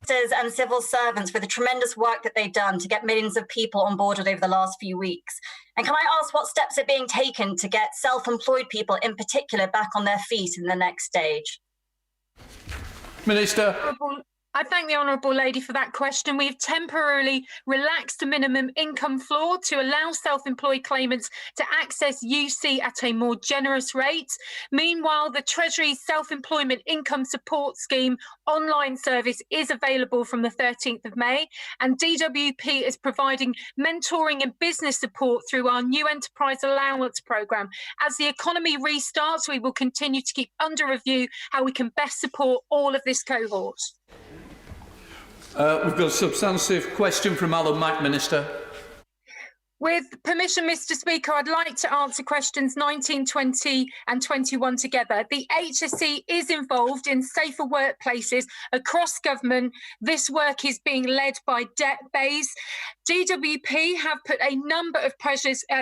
And civil servants for the tremendous work that they've done to get millions of people onboarded over the last few weeks. And can I ask what steps are being taken to get self-employed people in particular back on their feet in the next stage? Minister. I thank the honourable lady for that question. We've temporarily relaxed the minimum income floor to allow self-employed claimants to access UC at a more generous rate. Meanwhile, the Treasury's Self-Employment Income Support Scheme online service is available from the 13th of May, and DWP is providing mentoring and business support through our new Enterprise Allowance programme. As the economy restarts, we will continue to keep under review how we can best support all of this cohort. We've got a substantive question from Alan Mack, Minister. With permission, Mr Speaker, I'd like to answer questions 19, 20 and 21 together. The HSE is involved in safer workplaces across government. This work is being led by BAYS. DWP have put a number of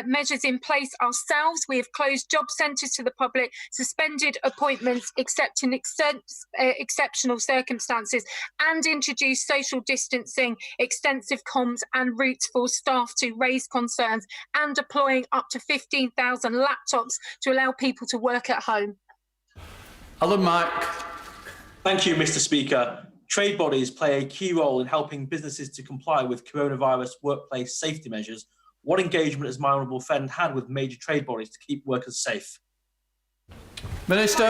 measures in place ourselves. We have closed job centres to the public, suspended appointments except in exceptional circumstances, and introduced social distancing, extensive comms and routes for staff to raise concerns, and deploying up to 15,000 laptops to allow people to work at home. Alan Mack. Thank you, Mr Speaker. Trade bodies play a key role in helping businesses to comply with coronavirus workplace safety measures. What engagement has my honourable friend had with major trade bodies to keep workers safe? Minister.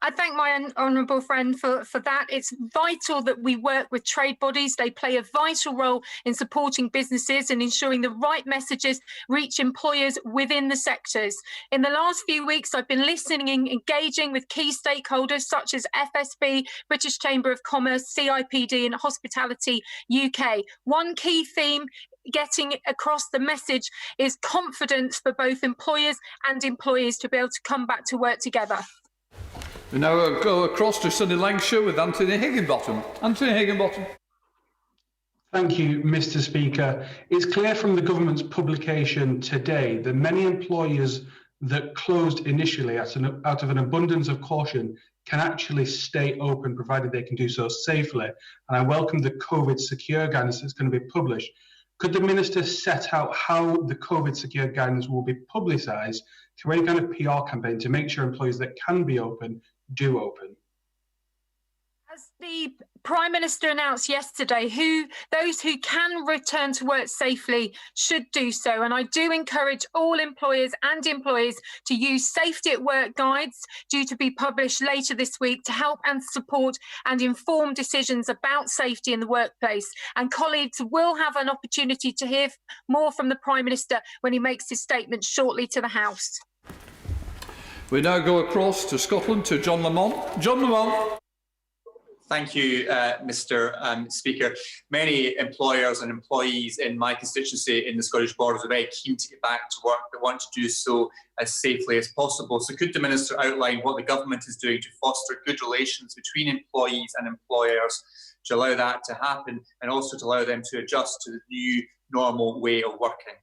I thank my honourable friend for that. It's vital that we work with trade bodies. They play a vital role in supporting businesses and ensuring the right messages reach employers within the sectors. In the last few weeks, I've been listening and engaging with key stakeholders such as FSB, British Chamber of Commerce, CIPD and Hospitality UK. One key theme getting across the message is confidence for both employers and employees to be able to come back to work together. We now go across to sunny Lancashire with Anthony Higginbottom. Anthony Higginbottom. Thank you, Mr Speaker. It's clear from the government's publication today that many employers that closed initially out of an abundance of caution can actually stay open, provided they can do so safely. And I welcome the COVID secure guidance that's going to be published. Could the Minister set out how the COVID secure guidance will be publicised through any kind of PR campaign to make sure employees that can be open do open? As the Prime Minister announced yesterday, those who can return to work safely should do so. And I do encourage all employers and employees to use safety at work guides due to be published later this week to help and support and inform decisions about safety in the workplace. And colleagues will have an opportunity to hear more from the Prime Minister when he makes his statement shortly to the House. We now go across to Scotland to John Lamont. John Lamont. Thank you, Mr Speaker. Many employers and employees in my constituency in the Scottish Borders are very keen to get back to work. They want to do so as safely as possible. So could the Minister outline what the government is doing to foster good relations between employees and employers to allow that to happen, and also to allow them to adjust to the new normal way of working?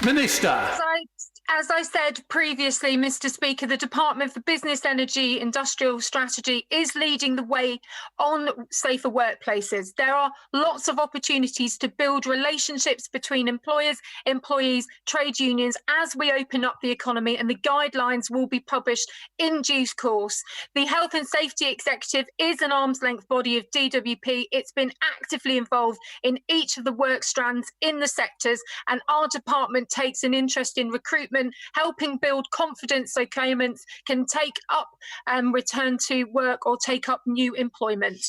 Minister. As I said previously, Mr Speaker, the Department for Business, Energy, Industrial Strategy is leading the way on safer workplaces. There are lots of opportunities to build relationships between employers, employees, trade unions as we open up the economy, and the guidelines will be published in due course. The Health and Safety Executive is an arm's length body of DWP. It's been actively involved in each of the work strands in the sectors, and our department takes an interest in recruitment, helping build confidence so claimants can take up and return to work or take up new employment.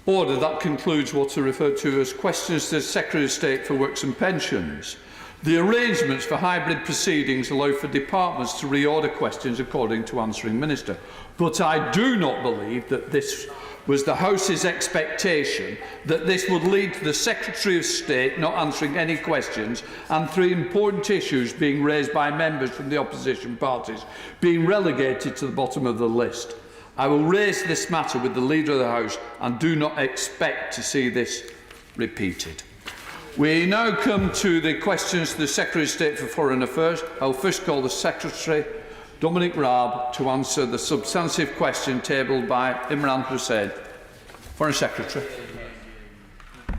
Order. That concludes what are referred to as questions to the Secretary of State for Works and Pensions. The arrangements for hybrid proceedings allow for departments to reorder questions according to answering Minister. But I do not believe that this was the House's expectation, that this would lead to the Secretary of State not answering any questions and three important issues being raised by members from the opposition parties being relegated to the bottom of the list. I will raise this matter with the Leader of the House and do not expect to see this repeated. We now come to the questions to the Secretary of State for Foreign Affairs. I will first call the Secretary Dominic Raab to answer the substantive question tabled by Imran Hussain. Foreign Secretary.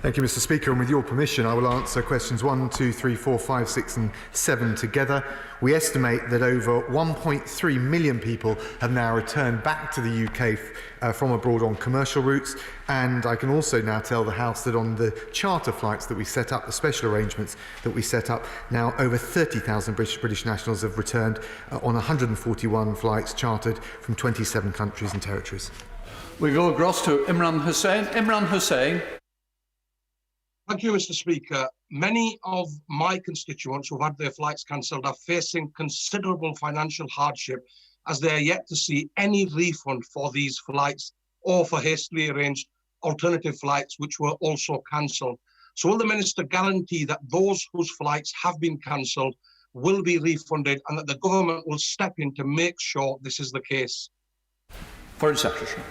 Thank you, Mr. Speaker. And with your permission, I will answer questions 1, 2, 3, 4, 5, 6 and 7 together. We estimate that over 1.3 million people have now returned back to the UK from abroad on commercial routes. And I can also now tell the House that on the charter flights that we set up, the special arrangements that we set up, now over 30,000 British nationals have returned on 141 flights chartered from 27 countries and territories. We go across to Imran Hussain. Imran Hussain. Thank you, Mr. Speaker. Many of my constituents who've had their flights cancelled are facing considerable financial hardship as they are yet to see any refund for these flights or for hastily arranged alternative flights which were also cancelled. So will the Minister guarantee that those whose flights have been cancelled will be refunded and that the government will step in to make sure this is the case? Foreign Secretary.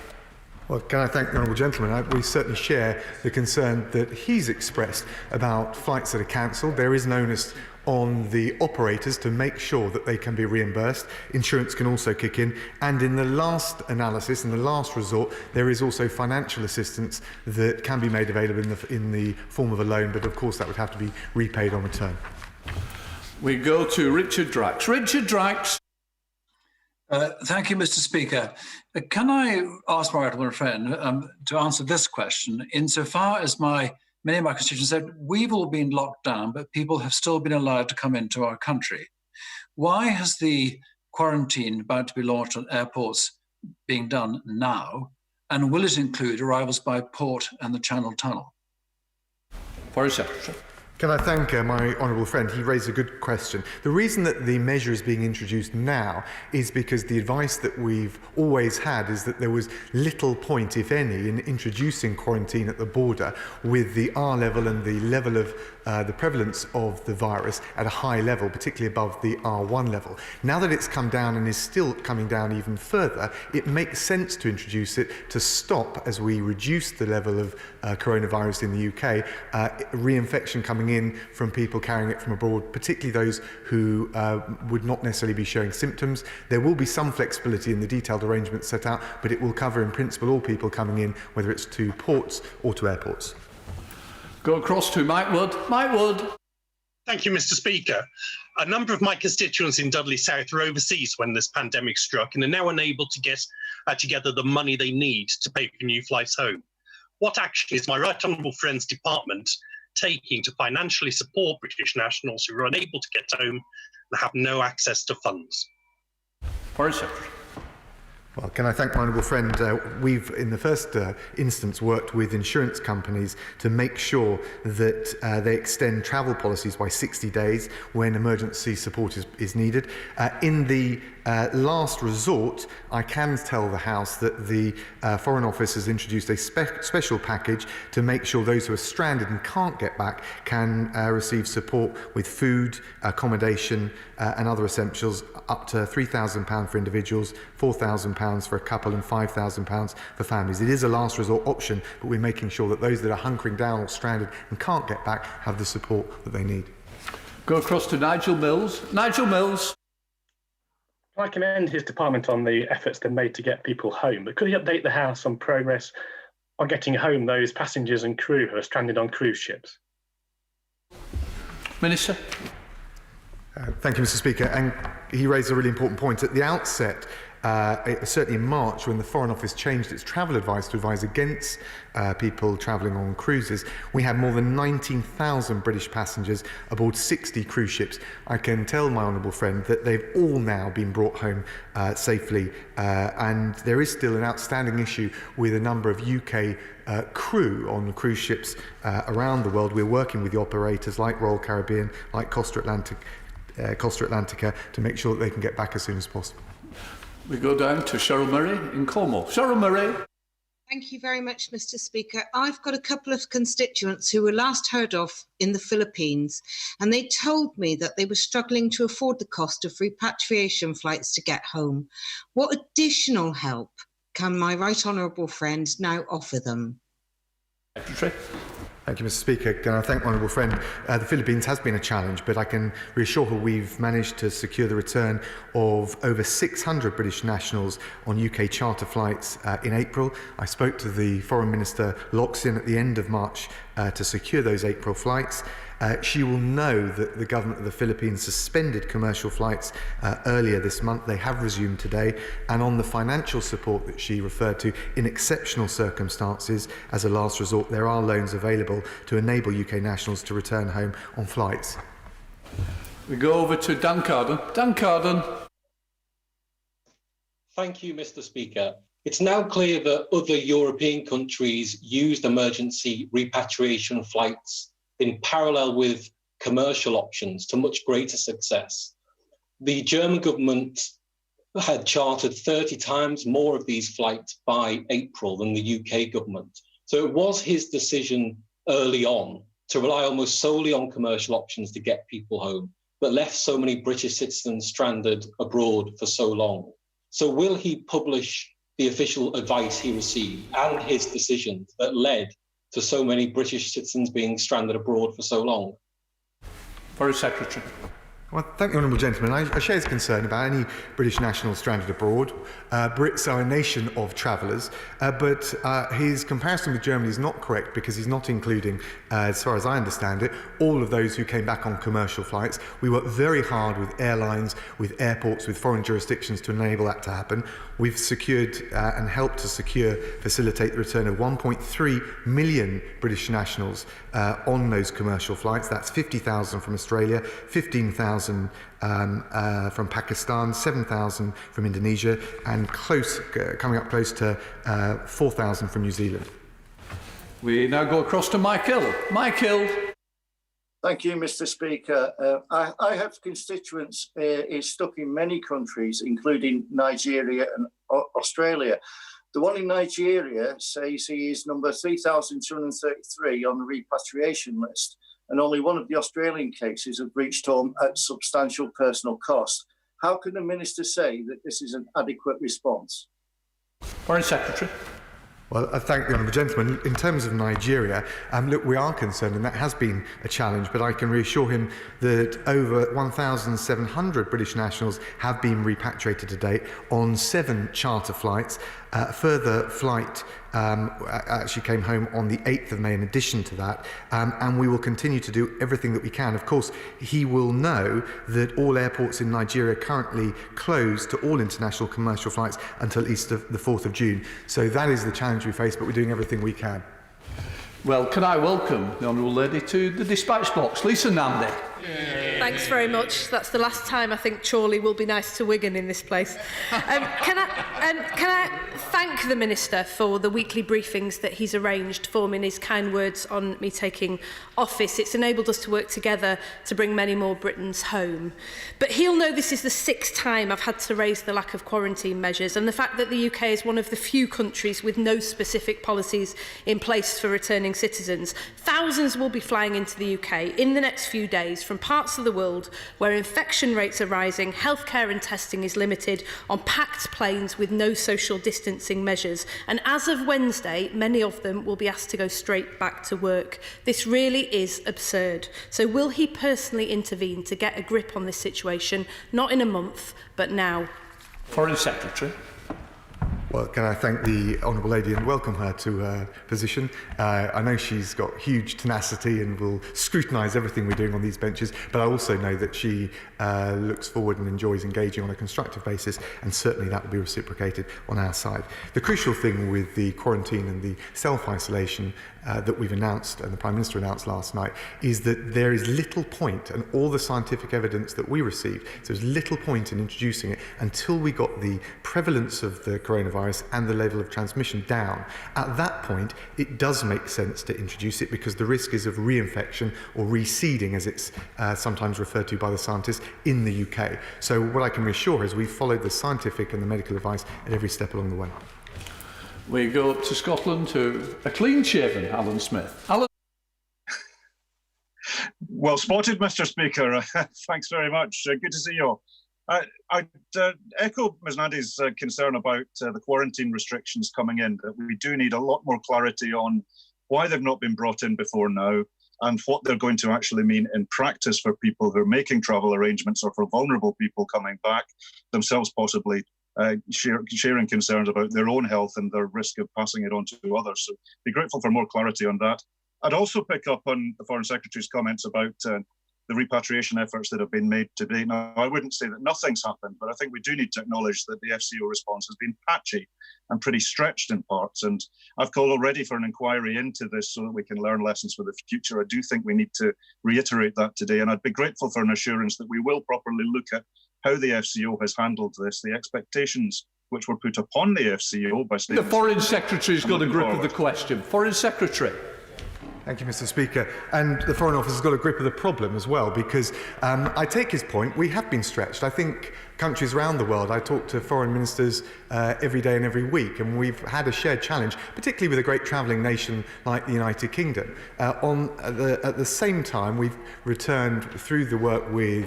Well, can I thank the Honourable Gentleman? We certainly share the concern that he's expressed about flights that are cancelled. There is an onus on the operators to make sure that they can be reimbursed. Insurance can also kick in. And in the last analysis, in the last resort, there is also financial assistance that can be made available in the form of a loan, but of course that would have to be repaid on return. We go to Richard Drax. Richard Drax. Thank you, Mr. Speaker. Can I ask my honourable friend to answer this question? Insofar as many of my constituents said, we've all been locked down, but people have still been allowed to come into our country. Why has the quarantine about to be launched on airports being done now? And will it include arrivals by port and the Channel Tunnel? Foreign Secretary. Can I thank my honourable friend? He raised a good question. The reason that the measure is being introduced now is because the advice that we've always had is that there was little point, if any, in introducing quarantine at the border with the R level and the level of the prevalence of the virus at a high level, particularly above the R1 level. Now that it's come down and is still coming down even further, it makes sense to introduce it to stop, as we reduce the level of coronavirus in the UK, reinfection coming in from people carrying it from abroad, particularly those who would not necessarily be showing symptoms. There will be some flexibility in the detailed arrangements set out, but it will cover in principle all people coming in, whether it's to ports or to airports. Go across to Mike Wood. Mike Wood. Thank you, Mr. Speaker. A number of my constituents in Dudley South were overseas when this pandemic struck and are now unable to get together the money they need to pay for new flights home. What action is my right honourable friend's department taking to financially support British nationals who are unable to get home and have no access to funds? Foreign Secretary. Well, can I thank my honourable friend? We've, in the first instance, worked with insurance companies to make sure that they extend travel policies by 60 days when emergency support is needed. In the last resort, I can tell the House that the Foreign Office has introduced a special package to make sure those who are stranded and can't get back can receive support with food, accommodation and other essentials, up to £3,000 for individuals, £4,000 for a couple and £5,000 for families. It is a last resort option, but we're making sure that those that are hunkering down or stranded and can't get back have the support that they need. Go across to Nigel Mills. Nigel Mills. I commend his department on the efforts they've made to get people home, but could he update the House on progress on getting home those passengers and crew who are stranded on cruise ships? Minister. Thank you, Mr. Speaker. And he raised a really important point. At the outset, certainly in March, when the Foreign Office changed its travel advice to advise against people travelling on cruises, we had more than 19,000 British passengers aboard 60 cruise ships. I can tell my honourable friend that they've all now been brought home safely, and there is still an outstanding issue with a number of UK crew on cruise ships around the world. We're working with the operators like Royal Caribbean, like Costa Atlantica, to make sure that they can get back as soon as possible. We go down to Cheryl Murray in Cornwall. Cheryl Murray. Thank you very much, Mr. Speaker. I've got a couple of constituents who were last heard of in the Philippines, and they told me that they were struggling to afford the cost of repatriation flights to get home. What additional help can my right honourable friend now offer them? Secretary. Thank you, Mr. Speaker. Can I thank my honourable friend? The Philippines has been a challenge, but I can reassure her we've managed to secure the return of over 600 British nationals on UK charter flights in April. I spoke to the Foreign Minister Locsin at the end of March to secure those April flights. She will know that the government of the Philippines suspended commercial flights earlier this month. They have resumed today. And on the financial support that she referred to, in exceptional circumstances, as a last resort, there are loans available to enable UK nationals to return home on flights. We go over to Dan Carden. Dan Carden. Thank you, Mr. Speaker. It's now clear that other European countries used emergency repatriation flights in parallel with commercial options to much greater success. The German government had chartered 30 times more of these flights by April than the UK government. So it was his decision early on to rely almost solely on commercial options to get people home, but left so many British citizens stranded abroad for so long. So will he publish the official advice he received and his decisions that led to so many British citizens being stranded abroad for so long? Foreign Secretary. Well, thank the honourable gentleman. I share his concern about any British nationals stranded abroad. Brits are a nation of travellers, but his comparison with Germany is not correct because he's not including, as far as I understand it, all of those who came back on commercial flights. We work very hard with airlines, with airports, with foreign jurisdictions to enable that to happen. We've secured and helped to facilitate the return of 1.3 million British nationals on those commercial flights. That's 50,000 from Australia, 15,000 from Pakistan, 7,000 from Indonesia, and coming up close to 4,000 from New Zealand. We now go across to Mike Hill. Mike Hill. Thank you, Mr. Speaker. I have constituents stuck in many countries, including Nigeria and Australia. The one in Nigeria says he is number 3,233 on the repatriation list, and only one of the Australian cases have reached home at substantial personal cost. How can the Minister say that this is an adequate response? Foreign Secretary. Well, I thank the honourable gentleman. In terms of Nigeria, look, we are concerned, and that has been a challenge, but I can reassure him that over 1,700 British nationals have been repatriated to date on 7 charter flights. A further flight actually came home on the 8th of May in addition to that, and we will continue to do everything that we can. Of course, he will know that all airports in Nigeria are currently closed to all international commercial flights until at least the 4th of June. So that is the challenge we face, but we're doing everything we can. Well, can I welcome the Honourable Lady to the dispatch box, Lisa Nandy. Thanks very much. That's the last time I think Chorley will be nice to Wigan in this place. Can I thank the Minister for the weekly briefings that he's arranged for me and his kind words on me taking office. It's enabled us to work together to bring many more Britons home. But he'll know this is the 6th time I've had to raise the lack of quarantine measures and the fact that the UK is one of the few countries with no specific policies in place for returning citizens. Thousands will be flying into the UK in the next few days from parts of the world where infection rates are rising, healthcare and testing is limited, on packed planes with no social distancing measures. And as of Wednesday, many of them will be asked to go straight back to work. This really is absurd. So will he personally intervene to get a grip on this situation, not in a month, but now? Foreign Secretary. Well, can I thank the Honourable Lady and welcome her to her position. I know she's got huge tenacity and will scrutinise everything we're doing on these benches, but I also know that she looks forward and enjoys engaging on a constructive basis, and certainly that will be reciprocated on our side. The crucial thing with the quarantine and the self-isolation that we've announced and the Prime Minister announced last night is that there is little point, and all the scientific evidence that we received, so there's little point in introducing it until we got the prevalence of the coronavirus and the level of transmission down. At that point, it does make sense to introduce it because the risk is of reinfection or reseeding, as it's sometimes referred to by the scientists in the UK. So what I can reassure is we've followed the scientific and the medical advice at every step along the way. We go up to Scotland to a clean-shaven Alan Smith. Alan. Well spotted, Mr. Speaker. Thanks very much. Good to see you all. I'd echo Ms Nadi's concern about the quarantine restrictions coming in, that we do need a lot more clarity on why they've not been brought in before now, and what they're going to actually mean in practice for people who are making travel arrangements or for vulnerable people coming back, themselves possibly sharing concerns about their own health and their risk of passing it on to others. So be grateful for more clarity on that. I'd also pick up on the Foreign Secretary's comments about the repatriation efforts that have been made to date. Now, I wouldn't say that nothing's happened, but I think we do need to acknowledge that the FCO response has been patchy and pretty stretched in parts. And I've called already for an inquiry into this so that we can learn lessons for the future. I do think we need to reiterate that today. And I'd be grateful for an assurance that we will properly look at how the FCO has handled this, the expectations which were put upon the FCO by the Foreign Secretary's got a grip of the question. Foreign Secretary. Thank you, Mr. Speaker. And the Foreign Office has got a grip of the problem as well, because I take his point. We have been stretched. I think countries around the world, I talk to foreign ministers every day and every week, and we've had a shared challenge, particularly with a great travelling nation like the United Kingdom. At the same time, we've returned through the work with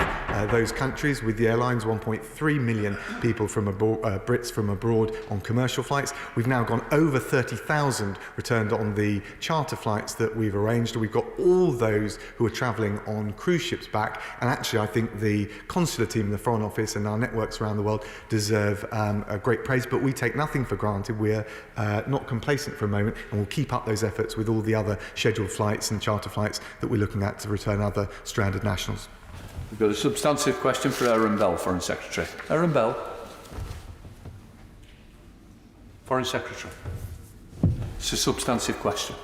those countries, with the airlines, 1.3 million people from Brits from abroad on commercial flights. We've now gone over 30,000 returned on the charter flights that we've arranged. We've got all those who are travelling on cruise ships back. And actually, I think the consular team, the Foreign Office and our networks around the world deserve a great praise, but we take nothing for granted. We're not complacent for a moment, and we'll keep up those efforts with all the other scheduled flights and charter flights that we're looking at to return other stranded nationals. We've got a substantive question for Aaron Bell, Foreign Secretary. Aaron Bell. Foreign Secretary. It's a substantive question.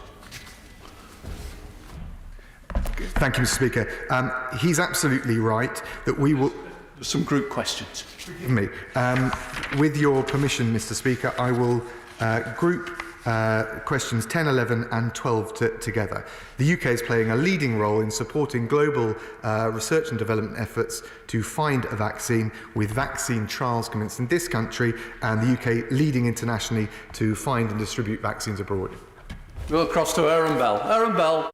Thank you, Mr. Speaker. He's absolutely right that we will... Some group questions. Forgive me. With your permission, Mr. Speaker, I will group questions 10, 11 and 12 together. The UK is playing a leading role in supporting global research and development efforts to find a vaccine, with vaccine trials commenced in this country and the UK leading internationally to find and distribute vaccines abroad. We'll cross to Aaron Bell. Aaron Bell.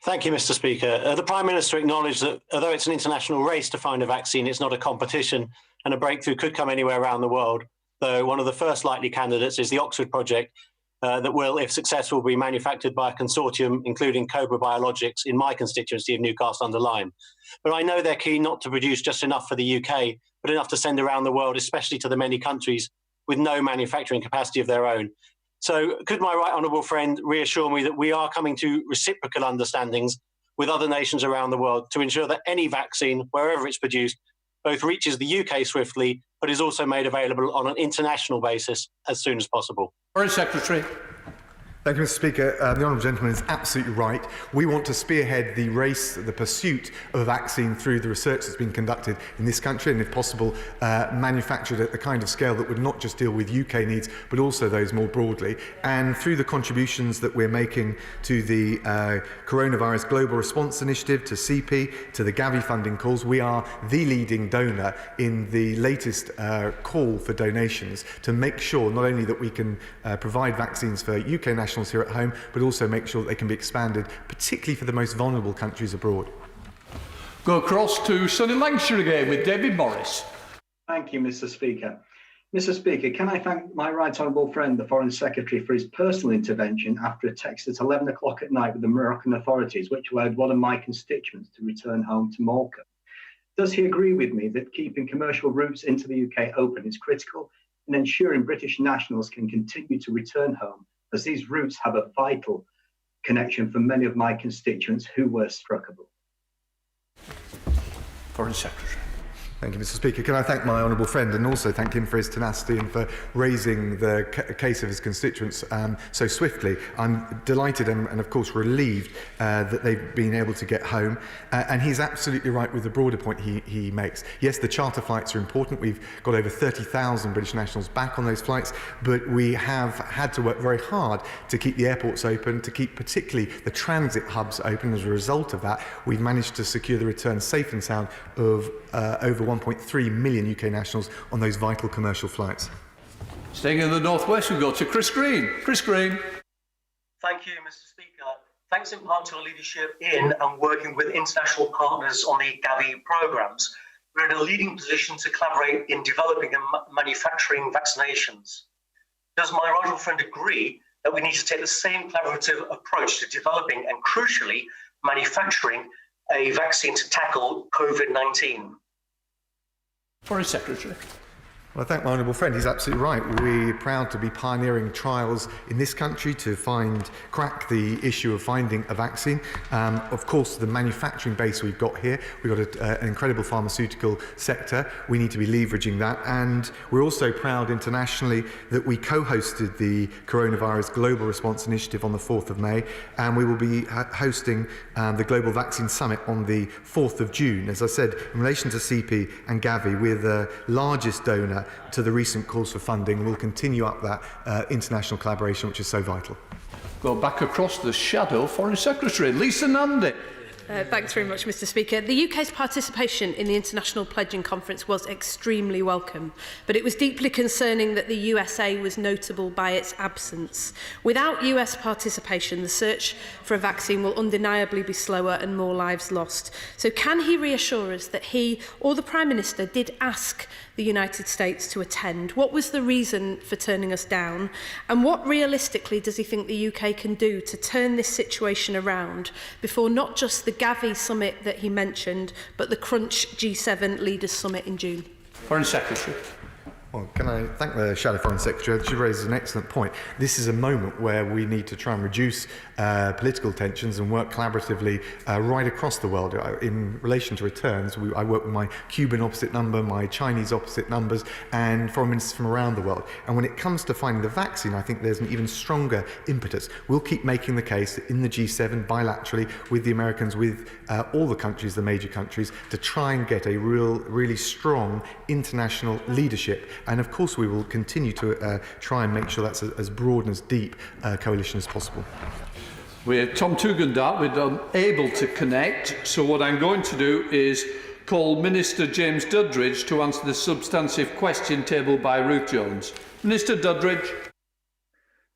Thank you, Mr. Speaker. The Prime Minister acknowledged that although it's an international race to find a vaccine, it's not a competition, and a breakthrough could come anywhere around the world, though one of the first likely candidates is the Oxford project that will, if successful, be manufactured by a consortium, including Cobra Biologics, in my constituency of Newcastle-under-Lyme. But I know they're keen not to produce just enough for the UK, but enough to send around the world, especially to the many countries with no manufacturing capacity of their own. So could my right honourable friend reassure me that we are coming to reciprocal understandings with other nations around the world to ensure that any vaccine, wherever it's produced, both reaches the UK swiftly, but is also made available on an international basis as soon as possible? Foreign Secretary. Thank you, Mr. Speaker. The Honourable Gentleman is absolutely right. We want to spearhead the race, the pursuit of a vaccine through the research that's been conducted in this country and, if possible, manufactured at the kind of scale that would not just deal with UK needs, but also those more broadly. And through the contributions that we're making to the Coronavirus Global Response Initiative, to CP, to the Gavi funding calls, we are the leading donor in the latest call for donations to make sure not only that we can provide vaccines for UK nationals here at home, but also make sure that they can be expanded, particularly for the most vulnerable countries abroad. Go across to sunny Lancashire again with David Boris. Thank you, Mr. Speaker. Mr. Speaker, can I thank my right honourable friend, the Foreign Secretary, for his personal intervention after a text at 11 o'clock at night with the Moroccan authorities, which allowed one of my constituents to return home to Malta. Does he agree with me that keeping commercial routes into the UK open is critical in ensuring British nationals can continue to return home, as these routes have a vital connection for many of my constituents who were struckable? Foreign Secretary. Thank you, Mr. Speaker. Can I thank my honourable friend and also thank him for his tenacity and for raising the case of his constituents so swiftly. I'm delighted and of course relieved that they've been able to get home. And he's absolutely right with the broader point he makes. Yes, the charter flights are important. We've got over 30,000 British nationals back on those flights, but we have had to work very hard to keep the airports open, to keep particularly the transit hubs open. As a result of that, we've managed to secure the return safe and sound of over 1.3 million UK nationals on those vital commercial flights. Staying in the northwest, we go to Chris Green. Chris Green. Thank you, Mr. Speaker. Thanks in part to our leadership in and working with international partners on the Gavi programmes. We're in a leading position to collaborate in developing and manufacturing vaccinations. Does my right honourable friend agree that we need to take the same collaborative approach to developing and, crucially, manufacturing a vaccine to tackle COVID-19. Foreign Secretary. Well, I thank my honourable friend. He's absolutely right. We're proud to be pioneering trials in this country to crack the issue of finding a vaccine. Of course, the manufacturing base we've got here, we've got an incredible pharmaceutical sector. We need to be leveraging that. And we're also proud internationally that we co-hosted the Coronavirus Global Response Initiative on the 4th of May. And we will be hosting the Global Vaccine Summit on the 4th of June. As I said, in relation to CP and Gavi, we're the largest donor to the recent calls for funding. We'll continue up that international collaboration, which is so vital. Go back across the shadow, Foreign Secretary, Lisa Nandy. Thanks very much, Mr. Speaker. The UK's participation in the International Pledging Conference was extremely welcome, but it was deeply concerning that the USA was notable by its absence. Without US participation, the search for a vaccine will undeniably be slower and more lives lost. So can he reassure us that he or the Prime Minister did ask the United States to attend? What was the reason for turning us down? And what realistically does he think the UK can do to turn this situation around before not just the Gavi summit that he mentioned, but the Crunch G7 Leaders Summit in June? Foreign Secretary. Well, can I thank the Shadow Foreign Secretary? She raises an excellent point. This is a moment where we need to try and reduce political tensions and work collaboratively right across the world. In relation to returns, I work with my Cuban opposite number, my Chinese opposite numbers, and foreign ministers from around the world. And when it comes to finding the vaccine, I think there's an even stronger impetus. We'll keep making the case in the G7 bilaterally with the Americans, with all the countries, the major countries, to try and get a really strong international leadership. And of course, we will continue to try and make sure that's as broad and as deep a coalition as possible. We're Tom Tugendhat, we're unable to connect, so what I'm going to do is call Minister James Duddridge to answer the substantive question tabled by Ruth Jones. Minister Duddridge.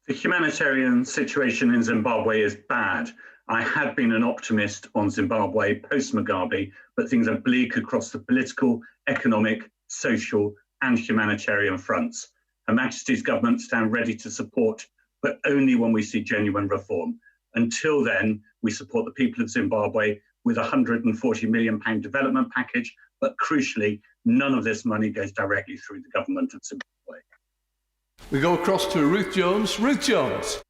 The humanitarian situation in Zimbabwe is bad. I had been an optimist on Zimbabwe post-Mugabe, but things are bleak across the political, economic, social and humanitarian fronts. Her Majesty's government stand ready to support, but only when we see genuine reform. Until then, we support the people of Zimbabwe with a £140 million development package, but crucially, none of this money goes directly through the government of Zimbabwe. We go across to Ruth Jones. Ruth Jones.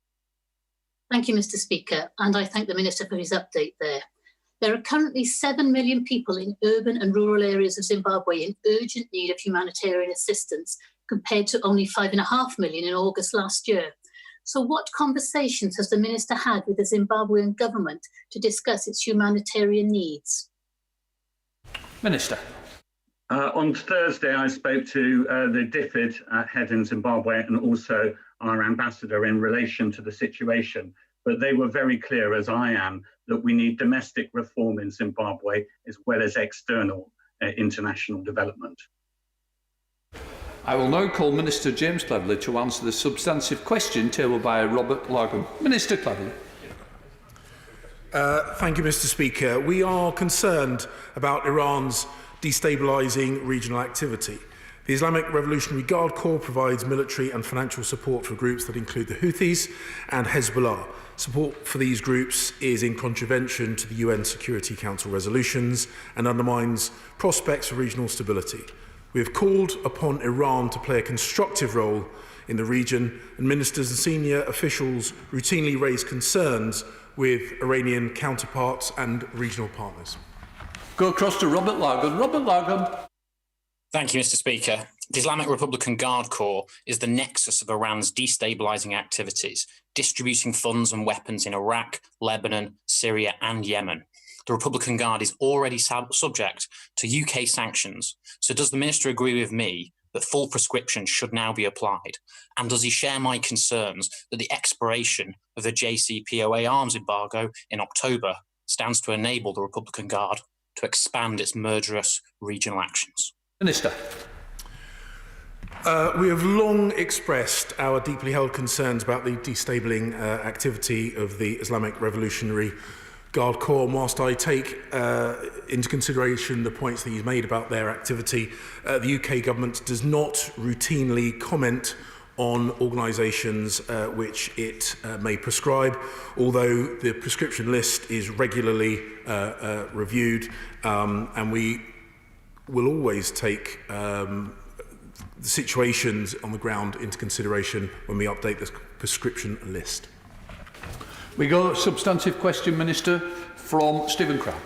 Thank you, Mr. Speaker, and I thank the Minister for his update there. There are currently 7 million people in urban and rural areas of Zimbabwe in urgent need of humanitarian assistance, compared to only 5.5 million in August last year. So what conversations has the Minister had with the Zimbabwean government to discuss its humanitarian needs? Minister. On Thursday, I spoke to the DFID head in Zimbabwe and also our ambassador in relation to the situation. But they were very clear, as I am, that we need domestic reform in Zimbabwe as well as external international development. I will now call Minister James Cleverly to answer the substantive question tabled by Robert Largham. Minister Cleverly. Thank you, Mr. Speaker. We are concerned about Iran's destabilising regional activity. The Islamic Revolutionary Guard Corps provides military and financial support for groups that include the Houthis and Hezbollah. Support for these groups is in contravention to the UN Security Council resolutions and undermines prospects for regional stability. We have called upon Iran to play a constructive role in the region, and ministers and senior officials routinely raise concerns with Iranian counterparts and regional partners. Go across to Robert Largham. Robert Largham. Thank you, Mr. Speaker. The Islamic Republican Guard Corps is the nexus of Iran's destabilising activities, distributing funds and weapons in Iraq, Lebanon, Syria and Yemen. The Republican Guard is already subject to UK sanctions. So does the Minister agree with me that full prescription should now be applied? And does he share my concerns that the expiration of the JCPOA arms embargo in October stands to enable the Republican Guard to expand its murderous regional actions? Minister. We have long expressed our deeply held concerns about the destabilising activity of the Islamic Revolutionary Guard Corps. And whilst I take into consideration the points that you've made about their activity, the UK government does not routinely comment on organisations which it may prescribe, although the prescription list is regularly reviewed, and we will always take the situations on the ground into consideration when we update the prescription list. We go substantive question, Minister, from Stephen Crabb.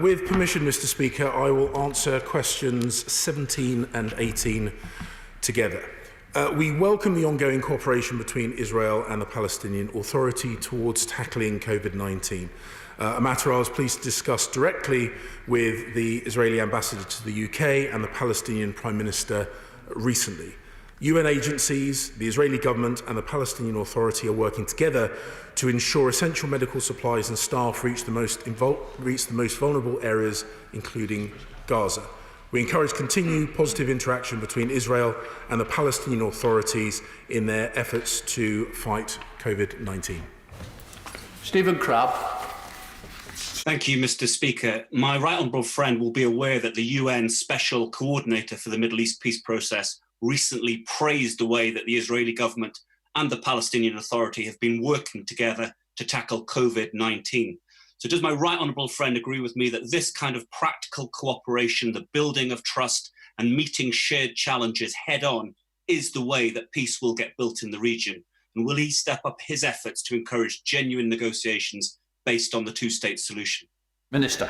With permission, Mr. Speaker, I will answer questions 17 and 18 together. We welcome the ongoing cooperation between Israel and the Palestinian Authority towards tackling COVID-19, a matter I was pleased to discuss directly with the Israeli ambassador to the UK and the Palestinian Prime Minister recently. UN agencies, the Israeli government and the Palestinian Authority are working together to ensure essential medical supplies and staff reach the most vulnerable areas, including Gaza. We encourage continued positive interaction between Israel and the Palestinian authorities in their efforts to fight COVID-19. Stephen Crabb. Thank you, Mr. Speaker. My right honourable friend will be aware that the UN Special Coordinator for the Middle East peace process recently praised the way that the Israeli government and the Palestinian Authority have been working together to tackle COVID-19. So does my right honourable friend agree with me that this kind of practical cooperation, the building of trust and meeting shared challenges head on is the way that peace will get built in the region? And will he step up his efforts to encourage genuine negotiations based on the two-state solution? Minister.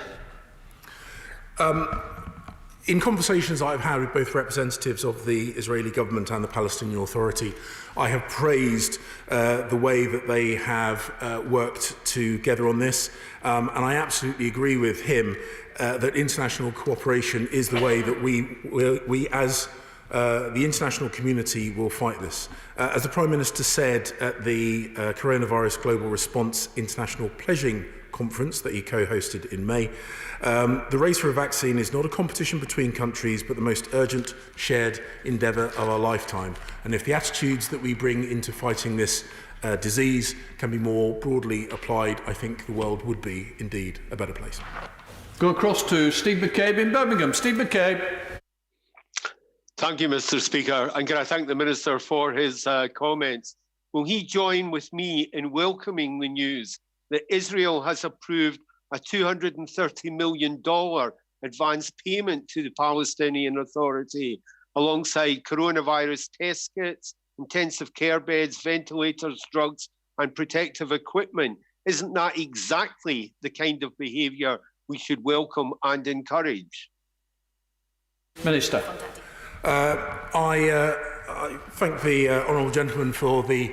In conversations I've had with both representatives of the Israeli government and the Palestinian Authority, I have praised the way that they have worked together on this, and I absolutely agree with him that international cooperation is the way that we as the international community will fight this. As the Prime Minister said at the Coronavirus Global Response International Pledging Conference that he co-hosted in May, the race for a vaccine is not a competition between countries, but the most urgent shared endeavour of our lifetime. And if the attitudes that we bring into fighting this disease can be more broadly applied, I think the world would be indeed a better place. Go across to Steve McCabe in Birmingham. Steve McCabe. Thank you, Mr. Speaker. And can I thank the Minister for his comments? Will he join with me in welcoming the news that Israel has approved a $230 million advance payment to the Palestinian Authority, alongside coronavirus test kits, intensive care beds, ventilators, drugs, and protective equipment? Isn't that exactly the kind of behaviour we should welcome and encourage? Minister. I thank the honourable gentleman for the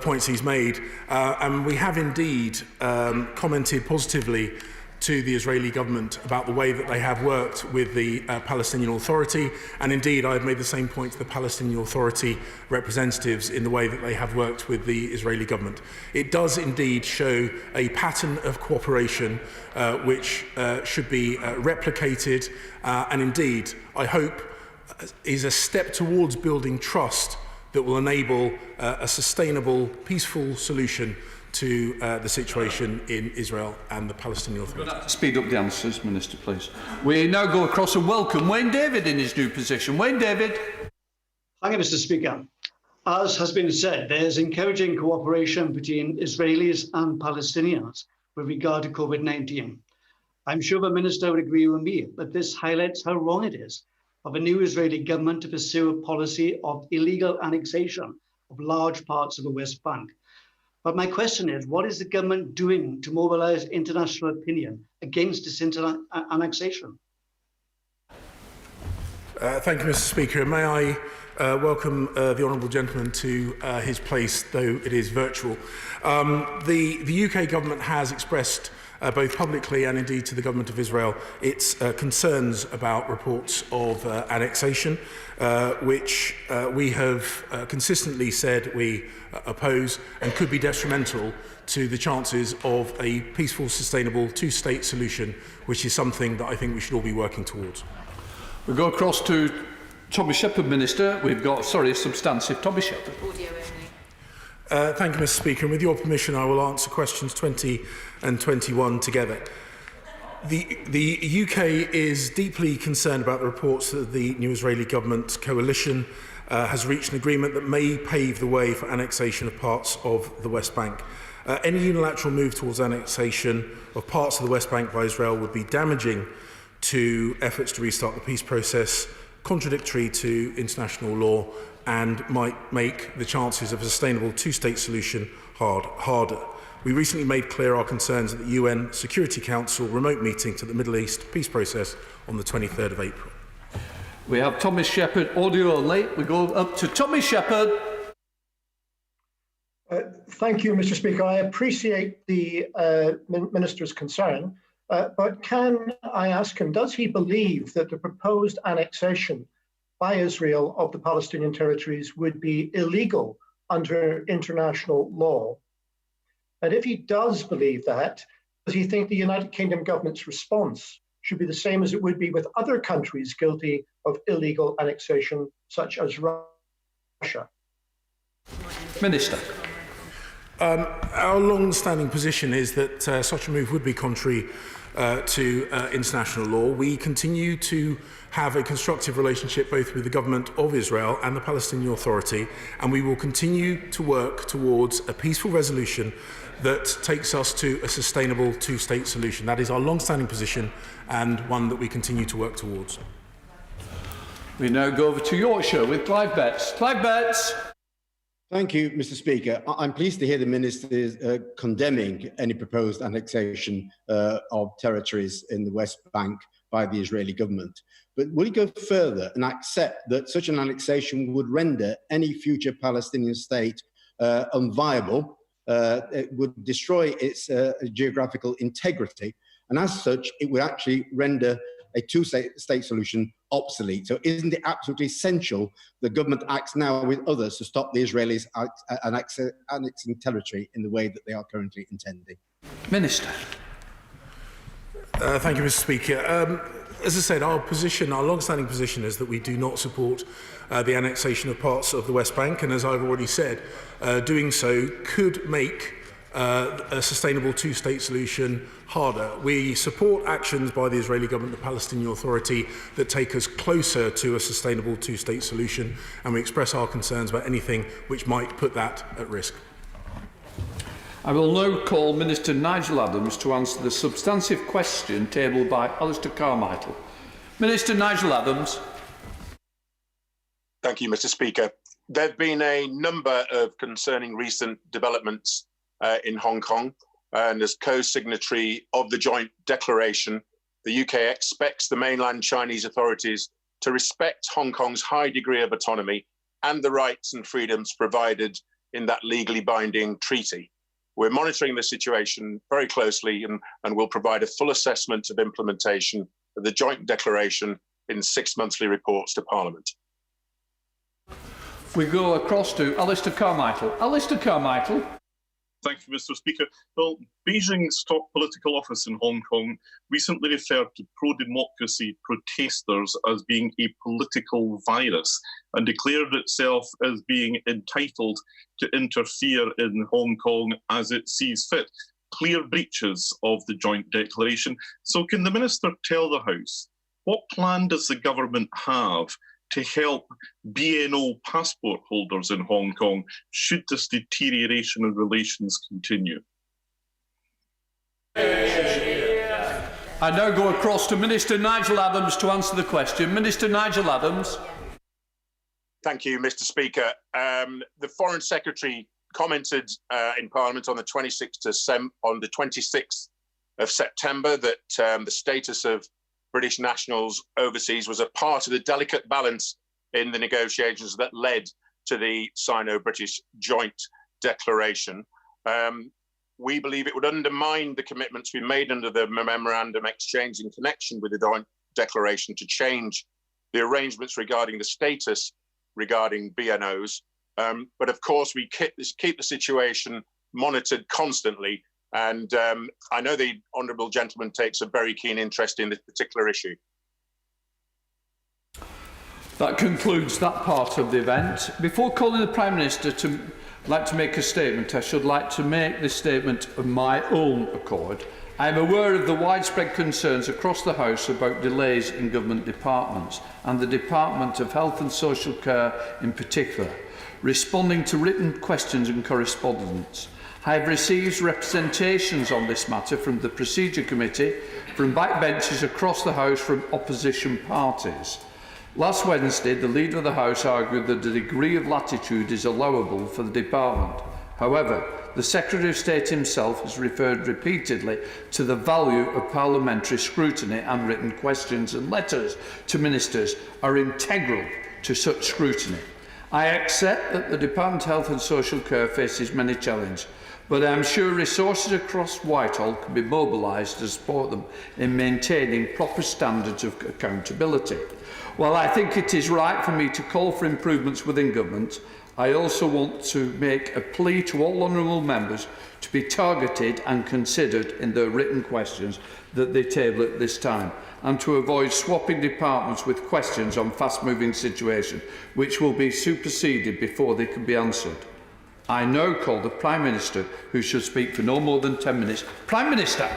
points he's made, and we have indeed commented positively to the Israeli government about the way that they have worked with the Palestinian Authority, and indeed I've made the same point to the Palestinian Authority representatives in the way that they have worked with the Israeli government. It does indeed show a pattern of cooperation which should be replicated, and indeed I hope is a step towards building trust that will enable a sustainable, peaceful solution to the situation in Israel and the Palestinian Authority. Speed up the answers, Minister, please. We now go across and welcome Wayne David in his new position. Wayne David. Thank you, Mr. Speaker. As has been said, there's encouraging cooperation between Israelis and Palestinians with regard to COVID-19. I'm sure the Minister would agree with me that this highlights how wrong it is of a new Israeli government to pursue a policy of illegal annexation of large parts of the West Bank. But my question is, what is the government doing to mobilise international opinion against this annexation? Thank you, Mr. Speaker. May I welcome the honourable gentleman to his place, though it is virtual. The UK government has expressed both publicly and indeed to the government of Israel its concerns about reports of annexation, which we have consistently said we oppose and could be detrimental to the chances of a peaceful, sustainable two-state solution, which is something that I think we should all be working towards. We go across to Tommy Shepherd, Minister. We've got, substantive Tommy Shepherd. Thank you, Mr. Speaker. And with your permission, I will answer questions 20 and 21 together. The UK is deeply concerned about the reports that the new Israeli government coalition has reached an agreement that may pave the way for annexation of parts of the West Bank. Any unilateral move towards annexation of parts of the West Bank by Israel would be damaging to efforts to restart the peace process, contradictory to international law, and might make the chances of a sustainable two-state solution harder. We recently made clear our concerns at the UN Security Council remote meeting to the Middle East peace process on the 23rd of April. We have Thomas Shepherd, audio only. We go up to Thomas Shepherd. Thank you, Mr. Speaker. I appreciate the Minister's concern, but can I ask him, does he believe that the proposed annexation by Israel of the Palestinian territories would be illegal under international law? And if he does believe that, does he think the United Kingdom government's response should be the same as it would be with other countries guilty of illegal annexation, such as Russia? Minister. Our long-standing position is that such a move would be contrary to international law. We continue to have a constructive relationship both with the government of Israel and the Palestinian Authority, and we will continue to work towards a peaceful resolution that takes us to a sustainable two-state solution. That is our long-standing position and one that we continue to work towards. We now go over to Yorkshire with Clive Betts. Clive Betts. Thank you, Mr. Speaker. I'm pleased to hear the Minister is condemning any proposed annexation of territories in the West Bank by the Israeli government. But will he go further and accept that such an annexation would render any future Palestinian state unviable? It would destroy its geographical integrity, and as such, it would actually render a two-state solution obsolete. So isn't it absolutely essential the government acts now with others to stop the Israelis annexing territory in the way that they are currently intending? Minister. Thank you, Mr. Speaker. As I said, our long-standing position is that we do not support the annexation of parts of the West Bank, and as I've already said, doing so could make a sustainable two-state solution harder. We support actions by the Israeli government, the Palestinian Authority, that take us closer to a sustainable two-state solution, and we express our concerns about anything which might put that at risk. I will now call Minister Nigel Adams to answer the substantive question tabled by Alistair Carmichael. Minister Nigel Adams. Thank you, Mr. Speaker. There have been a number of concerning recent developments in Hong Kong, and as co-signatory of the joint declaration, the UK expects the mainland Chinese authorities to respect Hong Kong's high degree of autonomy and the rights and freedoms provided in that legally binding treaty. We're monitoring the situation very closely and will provide a full assessment of implementation of the joint declaration in 6 monthly reports to Parliament. We go across to Alistair Carmichael. Alistair Carmichael. Thank you, Mr. Speaker. Well, Beijing's top political office in Hong Kong recently referred to pro-democracy protesters as being a political virus and declared itself as being entitled to interfere in Hong Kong as it sees fit. Clear breaches of the joint declaration. So can the Minister tell the House, what plan does the government have to help BNO passport holders in Hong Kong should this deterioration in relations continue? I now go across to Minister Nigel Adams to answer the question. Minister Nigel Adams. Thank you, Mr. Speaker. The Foreign Secretary commented in Parliament on the 26th of September that the status of British nationals overseas was a part of the delicate balance in the negotiations that led to the Sino-British joint declaration. We believe it would undermine the commitments we made under the memorandum exchange in connection with the joint declaration to change the arrangements regarding the status regarding BNOs. But of course, we keep the situation monitored constantly. And I know the Honourable Gentleman takes a very keen interest in this particular issue. That concludes that part of the event. Before calling the Prime Minister to I'd like to make a statement. I should like to make this statement of my own accord. I am aware of the widespread concerns across the House about delays in government departments, and the Department of Health and Social Care in particular, responding to written questions and correspondence. I have received representations on this matter from the Procedure Committee, from backbenchers across the House, from opposition parties. Last Wednesday, the Leader of the House argued that a degree of latitude is allowable for the department. However, the Secretary of State himself has referred repeatedly to the value of parliamentary scrutiny, and written questions and letters to ministers are integral to such scrutiny. I accept that the Department of Health and Social Care faces many challenges, but I am sure resources across Whitehall can be mobilised to support them in maintaining proper standards of accountability. While I think it is right for me to call for improvements within government, I also want to make a plea to all honourable members to be targeted and considered in their written questions that they table at this time, and to avoid swapping departments with questions on fast-moving situations which will be superseded before they can be answered. I now call the Prime Minister, who should speak for no more than 10 minutes. Prime Minister.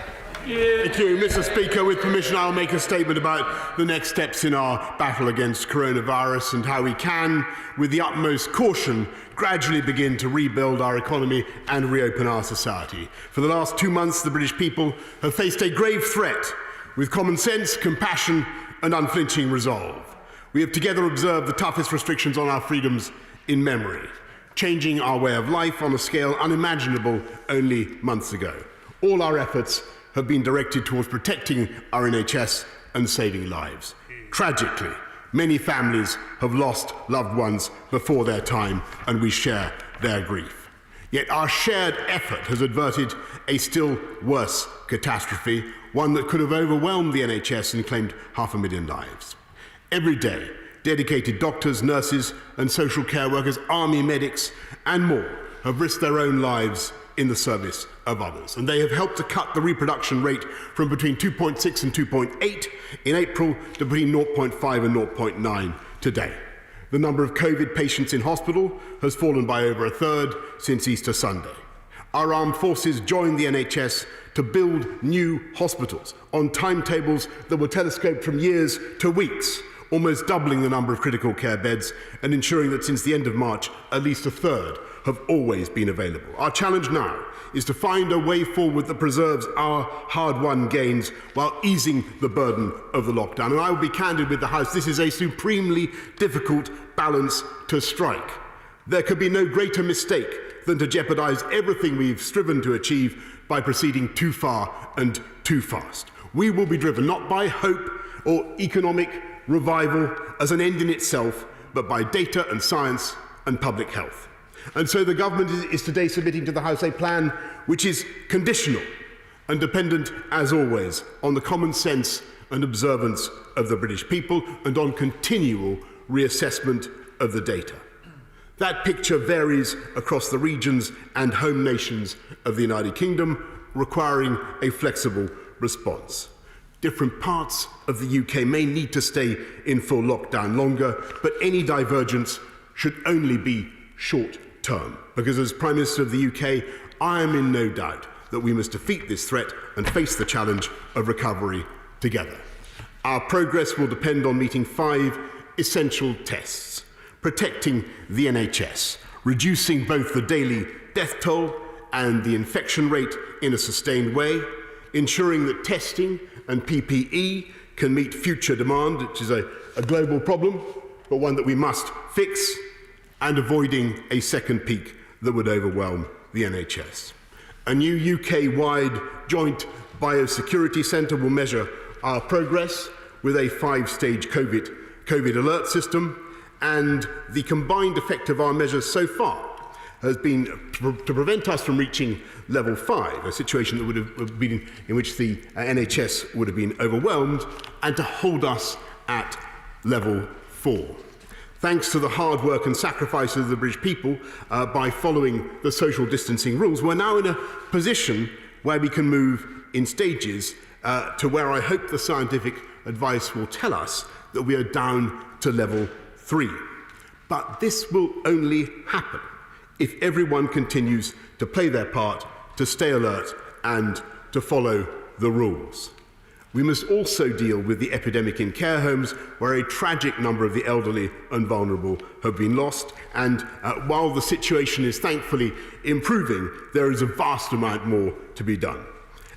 Thank you, Mr. Speaker. With permission, I'll make a statement about the next steps in our battle against coronavirus and how we can, with the utmost caution, gradually begin to rebuild our economy and reopen our society. For the last 2 months, the British people have faced a grave threat with common sense, compassion and unflinching resolve. We have together observed the toughest restrictions on our freedoms in memory, changing our way of life on a scale unimaginable only months ago. All our efforts have been directed towards protecting our NHS and saving lives. Tragically, many families have lost loved ones before their time, and we share their grief. Yet our shared effort has averted a still worse catastrophe, one that could have overwhelmed the NHS and claimed 500,000 lives. Every day, dedicated doctors, nurses and social care workers, army medics and more have risked their own lives in the service of others, and they have helped to cut the reproduction rate from between 2.6 and 2.8 in April to between 0.5 and 0.9 today. The number of COVID patients in hospital has fallen by over a third since Easter Sunday. Our armed forces joined the NHS to build new hospitals on timetables that were telescoped from years to weeks, almost doubling the number of critical care beds and ensuring that since the end of March, at least a third have always been available. Our challenge now is to find a way forward that preserves our hard-won gains while easing the burden of the lockdown. And I will be candid with the House, this is a supremely difficult balance to strike. There could be no greater mistake than to jeopardise everything we've striven to achieve by proceeding too far and too fast. We will be driven not by hope or economic revival as an end in itself, but by data and science and public health. And so the government is today submitting to the House a plan which is conditional and dependent, as always, on the common sense and observance of the British people and on continual reassessment of the data. That picture varies across the regions and home nations of the United Kingdom, requiring a flexible response. Different parts of the UK may need to stay in full lockdown longer, but any divergence should only be short-term, because as Prime Minister of the UK, I am in no doubt that we must defeat this threat and face the challenge of recovery together. Our progress will depend on meeting 5 essential tests: protecting the NHS, reducing both the daily death toll and the infection rate in a sustained way, ensuring that testing and PPE can meet future demand, which is a global problem, but one that we must fix, and avoiding a second peak that would overwhelm the NHS. A new UK-wide joint biosecurity centre will measure our progress with a 5-stage COVID alert system, and the combined effect of our measures so far has been to prevent us from reaching level 5, a situation that would have been in which the NHS would have been overwhelmed, and to hold us at level 4. Thanks to the hard work and sacrifices of the British people, by following the social distancing rules, we're now in a position where we can move in stages to where I hope the scientific advice will tell us that we are down to level 3. But this will only happen if everyone continues to play their part, to stay alert and to follow the rules. We must also deal with the epidemic in care homes, where a tragic number of the elderly and vulnerable have been lost. And while the situation is thankfully improving, there is a vast amount more to be done.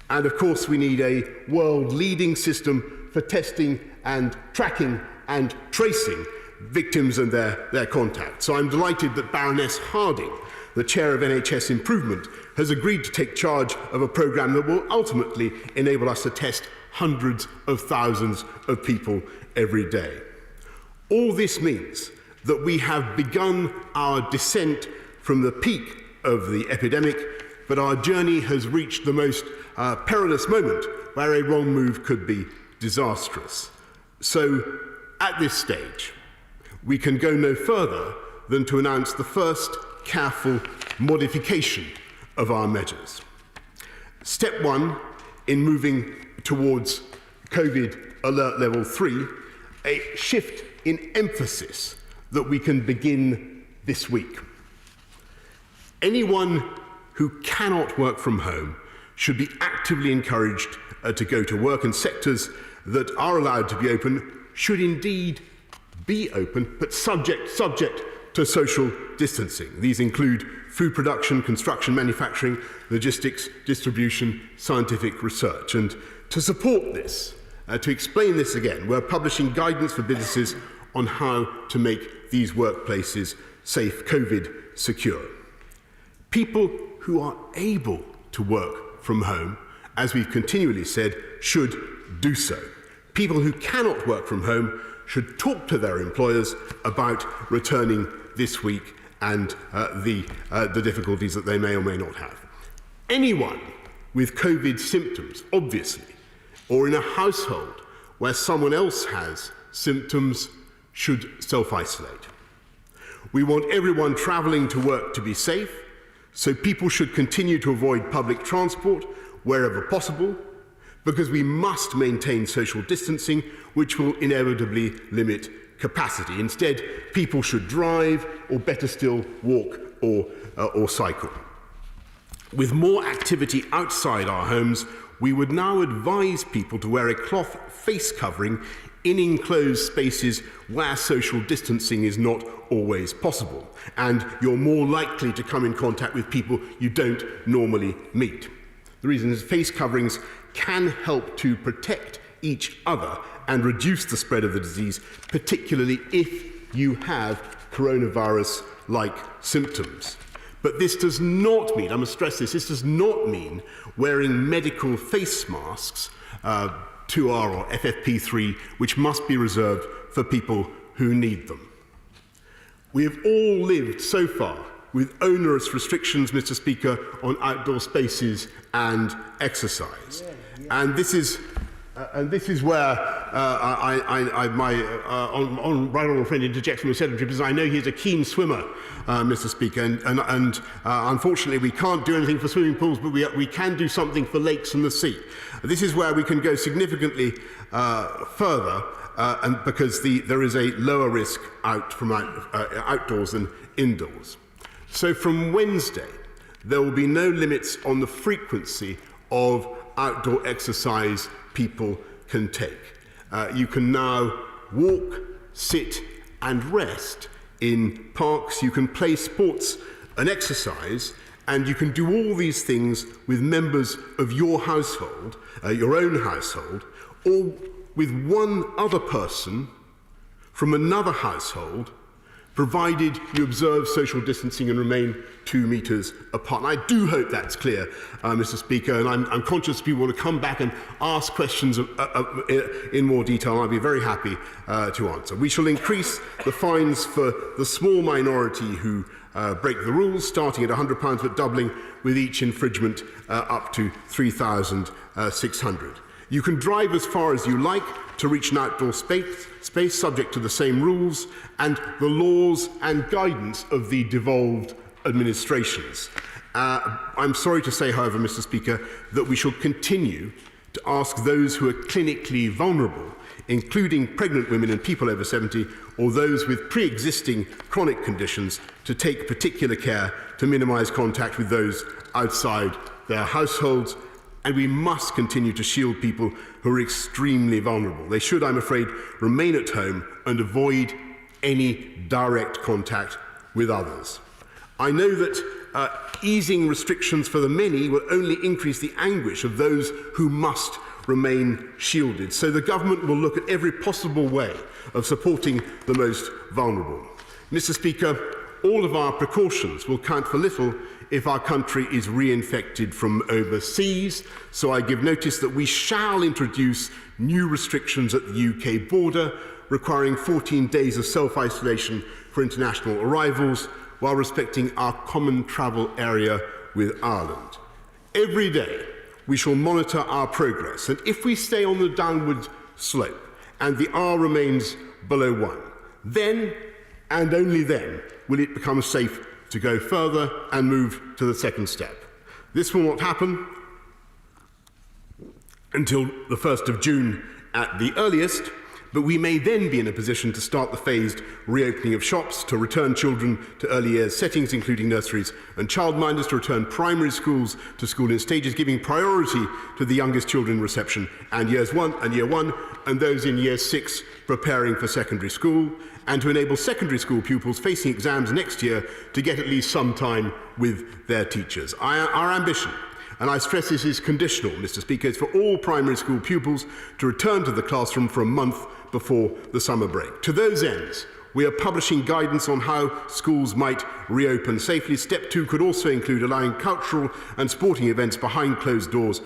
And of course, we need a world-leading system for testing and tracking and tracing victims and their contacts. So I'm delighted that Baroness Harding, the chair of NHS Improvement, has agreed to take charge of a programme that will ultimately enable us to test hundreds of thousands of people every day. All this means that we have begun our descent from the peak of the epidemic, but our journey has reached the most perilous moment where a wrong move could be disastrous. So at this stage, we can go no further than to announce the first careful modification of our measures. Step one in moving towards COVID alert level 3, a shift in emphasis that we can begin this week. Anyone who cannot work from home should be actively encouraged to go to work, and sectors that are allowed to be open should indeed be open, but subject to social distancing. These include food production, construction, manufacturing, logistics, distribution, scientific research. And to support this, to explain this again, we're publishing guidance for businesses on how to make these workplaces safe, COVID secure. People who are able to work from home, as we've continually said, should do so. People who cannot work from home should talk to their employers about returning this week and the difficulties that they may or may not have. Anyone with COVID symptoms, obviously, or in a household where someone else has symptoms, should self-isolate. We want everyone travelling to work to be safe, so people should continue to avoid public transport wherever possible, because we must maintain social distancing, which will inevitably limit capacity. Instead, people should drive, or better still, walk or cycle. With more activity outside our homes, we would now advise people to wear a cloth face covering in enclosed spaces where social distancing is not always possible, and you're more likely to come in contact with people you don't normally meet. The reason is face coverings can help to protect each other and reduce the spread of the disease, particularly if you have coronavirus-like symptoms. But this does not mean, I must stress this does not mean wearing medical face masks, 2R or FFP3, which must be reserved for people who need them. We have all lived so far with onerous restrictions, Mr. Speaker, on outdoor spaces and exercise. And this is where my honourable friend interjects from the Secretary, because I know he's a keen swimmer, Mr. Speaker, and unfortunately we can't do anything for swimming pools, but we can do something for lakes and the sea. This is where we can go significantly further, and because there is a lower risk outdoors than indoors. So from Wednesday, there will be no limits on the frequency of outdoor exercise people can take. You can now walk, sit and rest in parks. You can play sports and exercise, and you can do all these things with members of your household, your own household, or with one other person from another household, provided you observe social distancing and remain 2 metres apart. And I do hope that's clear, Mr. Speaker, and I'm conscious people want to come back and ask questions in more detail, and I'll be very happy to answer. We shall increase the fines for the small minority who break the rules, starting at £100 but doubling with each infringement up to £3,600. You can drive as far as you like to reach an outdoor space subject to the same rules and the laws and guidance of the devolved administrations. I'm sorry to say, however, Mr. Speaker, that we shall continue to ask those who are clinically vulnerable, including pregnant women and people over 70, or those with pre-existing chronic conditions, to take particular care to minimise contact with those outside their households. And we must continue to shield people who are extremely vulnerable. They should, I'm afraid, remain at home and avoid any direct contact with others. I know that easing restrictions for the many will only increase the anguish of those who must remain shielded. So the government will look at every possible way of supporting the most vulnerable. Mr. Speaker, all of our precautions will count for little if our country is reinfected from overseas. So I give notice that we shall introduce new restrictions at the UK border, requiring 14 days of self-isolation for international arrivals, while respecting our common travel area with Ireland. Every day, we shall monitor our progress, and if we stay on the downward slope and the R remains below 1, then and only then will it become safe to go further and move to the second step. This will not happen until the 1st of June at the earliest, but we may then be in a position to start the phased reopening of shops, to return children to early years settings, including nurseries and childminders, to return primary schools to school in stages, giving priority to the youngest children in reception and year one, and those in year 6 preparing for secondary school, and to enable secondary school pupils facing exams next year to get at least some time with their teachers. Our ambition, and I stress this is conditional, Mr. Speaker, is for all primary school pupils to return to the classroom for a month before the summer break. To those ends, we are publishing guidance on how schools might reopen safely. Step 2 could also include allowing cultural and sporting events behind closed doors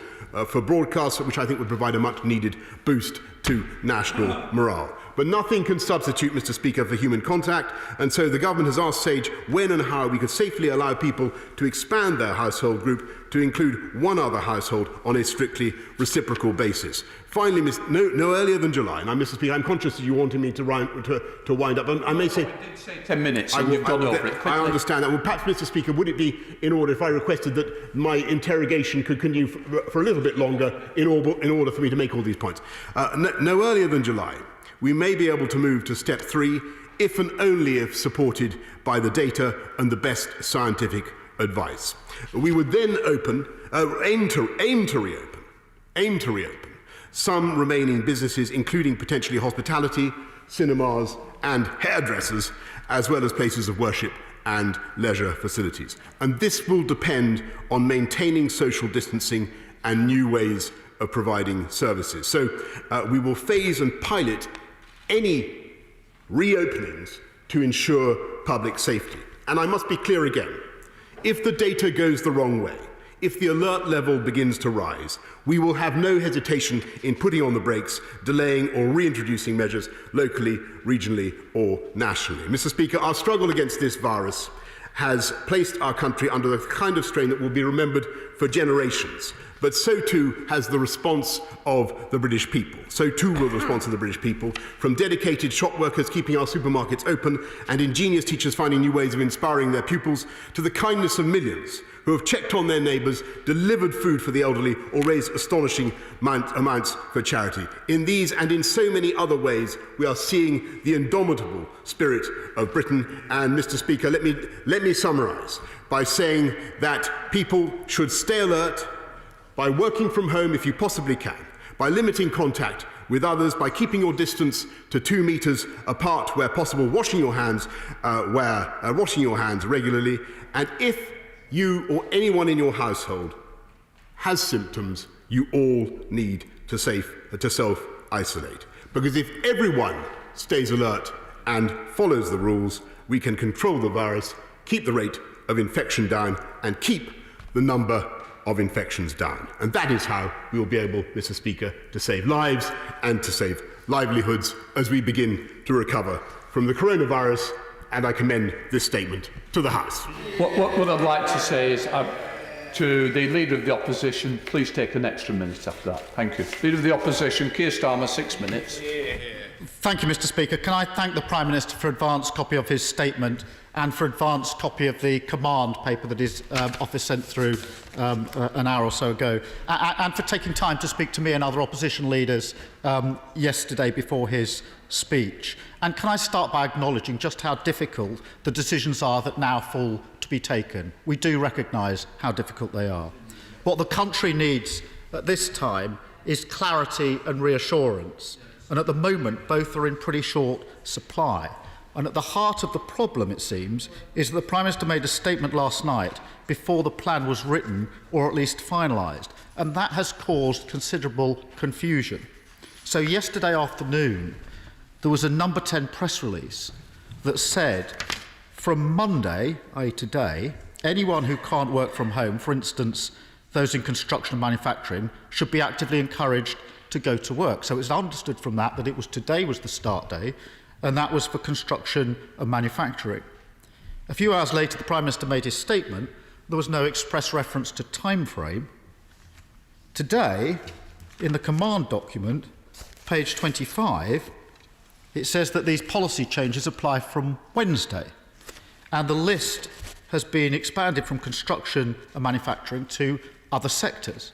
for broadcasts, which I think would provide a much-needed boost to national morale. But nothing can substitute, Mr. Speaker, for human contact, and so the government has asked SAGE when and how we could safely allow people to expand their household group to include one other household on a strictly reciprocal basis. Finally, no earlier than July, and Mr. Speaker, I'm conscious that you wanted me to wind up, and I may say... I did say 10 minutes, and you've gone over it quickly. I understand that. Well, perhaps, Mr. Speaker, would it be in order if I requested that my interrogation could continue for a little bit longer in order for me to make all these points? No earlier than July, we may be able to move to step 3 if and only if supported by the data and the best scientific advice. We would then aim to reopen some remaining businesses, including potentially hospitality, cinemas and hairdressers, as well as places of worship and leisure facilities. And this will depend on maintaining social distancing and new ways of providing services. So we will phase and pilot any reopenings to ensure public safety. And I must be clear again, if the data goes the wrong way, if the alert level begins to rise, we will have no hesitation in putting on the brakes, delaying or reintroducing measures locally, regionally or nationally. Mr. Speaker, our struggle against this virus has placed our country under the kind of strain that will be remembered for generations. But so too has the response of the British people. So too will the response of the British people, from dedicated shop workers keeping our supermarkets open and ingenious teachers finding new ways of inspiring their pupils, to the kindness of millions who have checked on their neighbours, delivered food for the elderly, or raised astonishing amounts for charity. In these and in so many other ways, we are seeing the indomitable spirit of Britain. And, Mr. Speaker, let me summarise by saying that people should stay alert, by working from home if you possibly can, by limiting contact with others, by keeping your distance to 2 metres apart where possible, washing your hands regularly, and if you or anyone in your household has symptoms, you all need to self-isolate. Because if everyone stays alert and follows the rules, we can control the virus, keep the rate of infection down, and keep the number of infections down. And that is how we will be able, Mr. Speaker, to save lives and to save livelihoods as we begin to recover from the coronavirus. And I commend this statement to the House. What I'd like to say is to the Leader of the Opposition, please take an extra minute after that. Thank you. Leader of the Opposition, Keir Starmer, 6 minutes. Yeah. Thank you, Mr. Speaker. Can I thank the Prime Minister for advance copy of his statement and for advance copy of the command paper that his office sent through an hour or so ago, and for taking time to speak to me and other opposition leaders yesterday before his speech. And can I start by acknowledging just how difficult the decisions are that now fall to be taken? We do recognise how difficult they are. What the country needs at this time is clarity and reassurance. And at the moment, both are in pretty short supply. And at the heart of the problem, it seems, is that the Prime Minister made a statement last night before the plan was written, or at least finalised. And that has caused considerable confusion. So yesterday afternoon, there was a number 10 press release that said, from Monday, i.e. today, anyone who can't work from home, for instance, those in construction and manufacturing, should be actively encouraged to go to work. So it's understood from that it was today was the start day, and that was for construction and manufacturing. A few hours later, the Prime Minister made his statement. There was no express reference to time frame. Today, in the command document, page 25, it says that these policy changes apply from Wednesday, and the list has been expanded from construction and manufacturing to other sectors.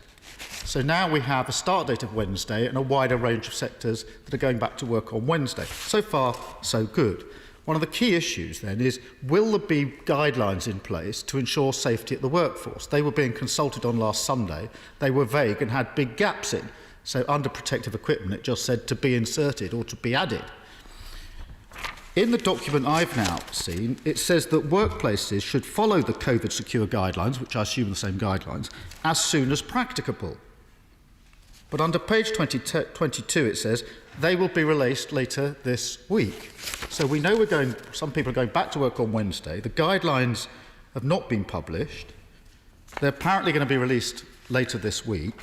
So now we have a start date of Wednesday and a wider range of sectors that are going back to work on Wednesday. So far, so good. One of the key issues then is, will there be guidelines in place to ensure safety at the workforce? They were being consulted on last Sunday. They were vague and had big gaps in. So under protective equipment, it just said to be inserted or to be added. In the document I've now seen, it says that workplaces should follow the COVID secure guidelines, which I assume are the same guidelines, as soon as practicable. But under page 22, it says they will be released later this week. So we know some people are going back to work on Wednesday. The guidelines have not been published. They're apparently going to be released later this week.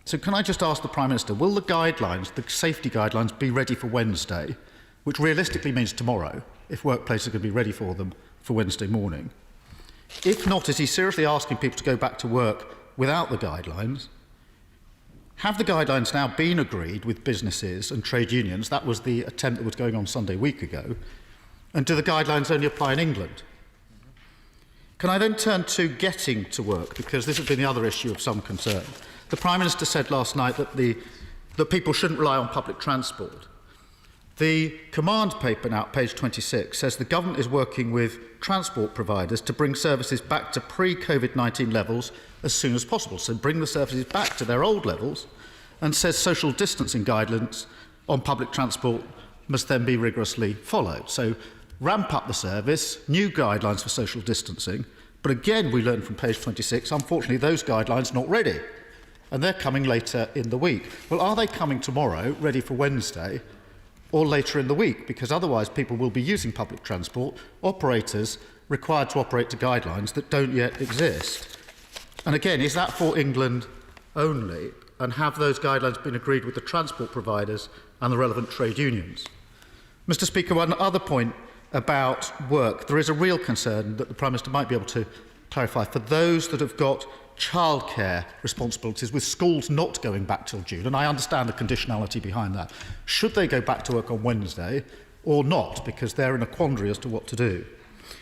So can I just ask the Prime Minister, will the guidelines, the safety guidelines, be ready for Wednesday, which realistically means tomorrow, if workplaces are going to be ready for them for Wednesday morning? If not, is he seriously asking people to go back to work without the guidelines? Have the guidelines now been agreed with businesses and trade unions? That was the attempt that was going on Sunday a week ago. And do the guidelines only apply in England? Can I then turn to getting to work, because this has been the other issue of some concern. The Prime Minister said last night that people shouldn't rely on public transport. The command paper now, page 26, says the government is working with transport providers to bring services back to pre-COVID-19 levels as soon as possible. So bring the services back to their old levels, and says social distancing guidelines on public transport must then be rigorously followed. So ramp up the service, new guidelines for social distancing. But again, we learned from page 26, unfortunately, those guidelines not ready. And they're coming later in the week. Well, are they coming tomorrow, ready for Wednesday, or later in the week? Because otherwise people will be using public transport, operators required to operate to guidelines that don't yet exist. And again, is that for England only? And have those guidelines been agreed with the transport providers and the relevant trade unions? Mr. Speaker, one other point about work. There is a real concern that the Prime Minister might be able to clarify for those that have got childcare responsibilities, with schools not going back till June, and I understand the conditionality behind that. Should they go back to work on Wednesday or not? Because they're in a quandary as to what to do.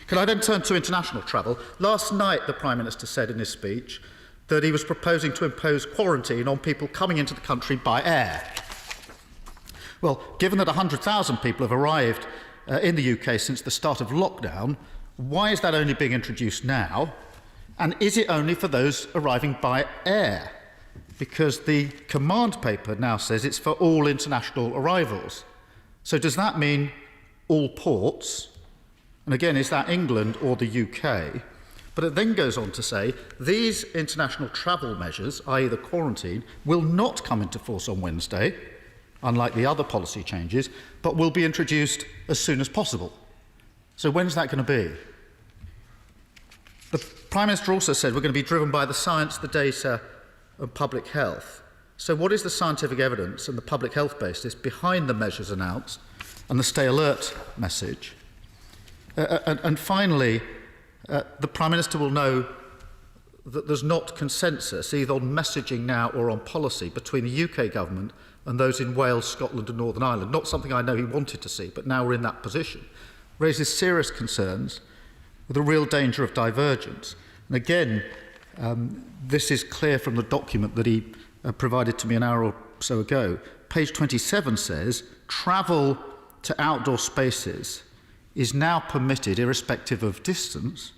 Can I then turn to international travel? Last night, the Prime Minister said in his speech that he was proposing to impose quarantine on people coming into the country by air. Well, given that 100,000 people have arrived in the UK since the start of lockdown, why is that only being introduced now? And is it only for those arriving by air? Because the command paper now says it's for all international arrivals. So does that mean all ports? And again, is that England or the UK? But it then goes on to say these international travel measures, i.e. the quarantine, will not come into force on Wednesday, unlike the other policy changes, but will be introduced as soon as possible. So when's that going to be? The Prime Minister also said we're going to be driven by the science, the data and public health. So what is the scientific evidence and the public health basis behind the measures announced and the stay alert message? And finally, the Prime Minister will know that there's not consensus either on messaging now or on policy between the UK government and those in Wales, Scotland and Northern Ireland. Not something I know he wanted to see, but now we're in that position. Raises serious concerns with a real danger of divergence. And again, this is clear from the document that he provided to me an hour or so ago. Page 27 says, travel to outdoor spaces is now permitted irrespective of distance,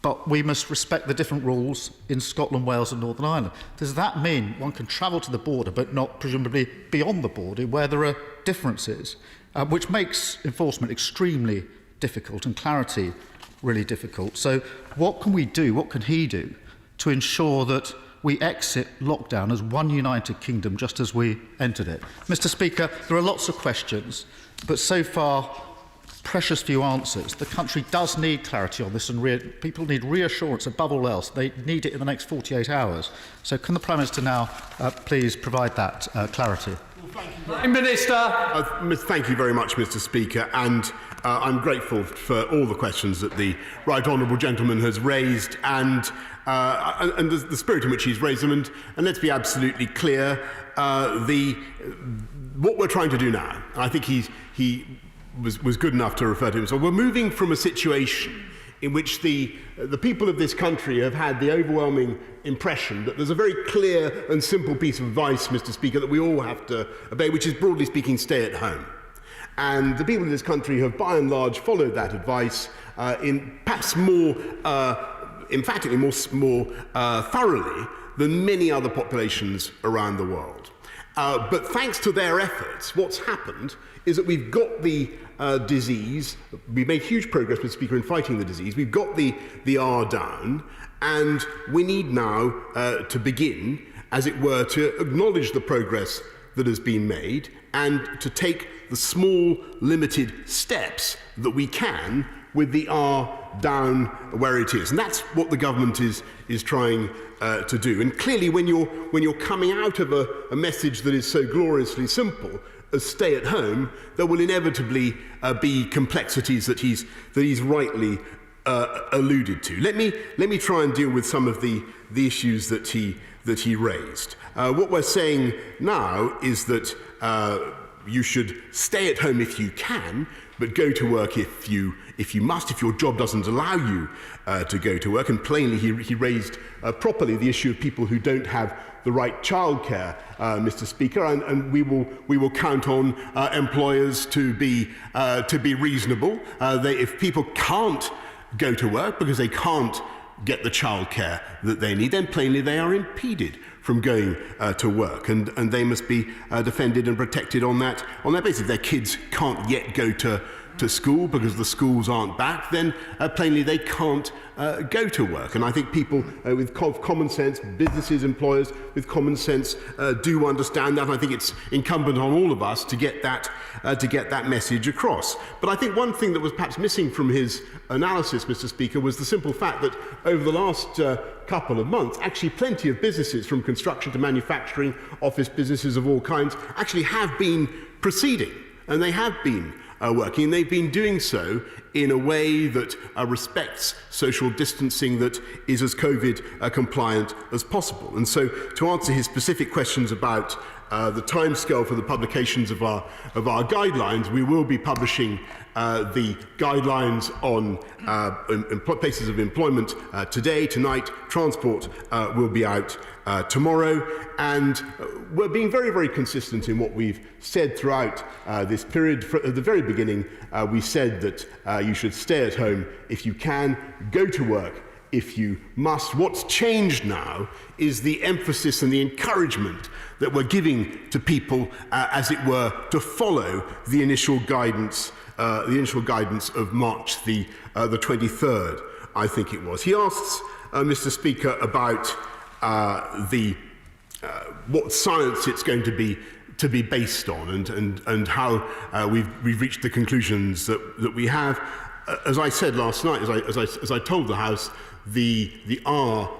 but we must respect the different rules in Scotland, Wales and Northern Ireland. Does that mean one can travel to the border but not presumably beyond the border where there are differences, which makes enforcement extremely difficult and clarity really difficult? So what can we do, what can he do to ensure that we exit lockdown as one united kingdom just as we entered it? Mr. Speaker, there are lots of questions, but so far precious few answers. The country does need clarity on this, and people need reassurance above all else. They need it in the next 48 hours. So can the Prime Minister now please provide that clarity? Prime Minister. Thank you very much, Mr. Speaker, and I'm grateful for all the questions that the right honourable gentleman has raised and the spirit in which he's raised them. And let's be absolutely clear, what we're trying to do now, I think he was good enough to refer to himself. We're moving from a situation in which the people of this country have had the overwhelming impression that there's a very clear and simple piece of advice, Mr. Speaker, that we all have to obey, which is, broadly speaking, stay at home. And the people of this country have, by and large, followed that advice in perhaps more emphatically, more thoroughly than many other populations around the world. But thanks to their efforts, what's happened is that we've got the disease, we've made huge progress, Mr. Speaker, in fighting the disease, we've got the R down, and we need now to begin, as it were, to acknowledge the progress that has been made and to take the small, limited steps that we can with the R down where it is. And that's what the government is trying to do. And clearly, when you're coming out of a message that is so gloriously simple as stay at home, there will inevitably be complexities that he's rightly alluded to. Let me try and deal with some of the issues that he raised. What we're saying now is that you should stay at home if you can, but go to work if you must, if your job doesn't allow you to go to work. And plainly, he raised properly the issue of people who don't have the right childcare, Mr. Speaker, and we will count on employers to be reasonable. If people can't go to work because they can't get the childcare that they need, then plainly they are impeded from going to work, and they must be defended and protected on that basis. If their kids can't yet go to school because the schools aren't back, then plainly they can't go to work. And I think people with common sense, businesses, employers with common sense do understand that. I think it's incumbent on all of us to get that message across. But I think one thing that was perhaps missing from his analysis, Mr. Speaker, was the simple fact that over the last couple of months, actually plenty of businesses, from construction to manufacturing, office businesses of all kinds, actually have been proceeding, and they have been working. They've been doing so in a way that respects social distancing, that is as COVID compliant as possible. And so, to answer his specific questions about the timescale for the publications of our guidelines, we will be publishing the guidelines on places of employment today, tonight. Transport will be out tomorrow, and we're being very, very consistent in what we've said throughout this period. At the very beginning, we said that you should stay at home if you can, go to work if you must. What's changed now is the emphasis and the encouragement that we're giving to people, as it were, to follow the initial guidance of March the 23rd, I think it was. He asks, Mr. Speaker, about what science it's going to be based on, and how we've reached the conclusions that we have. As I said last night, as I told the House, the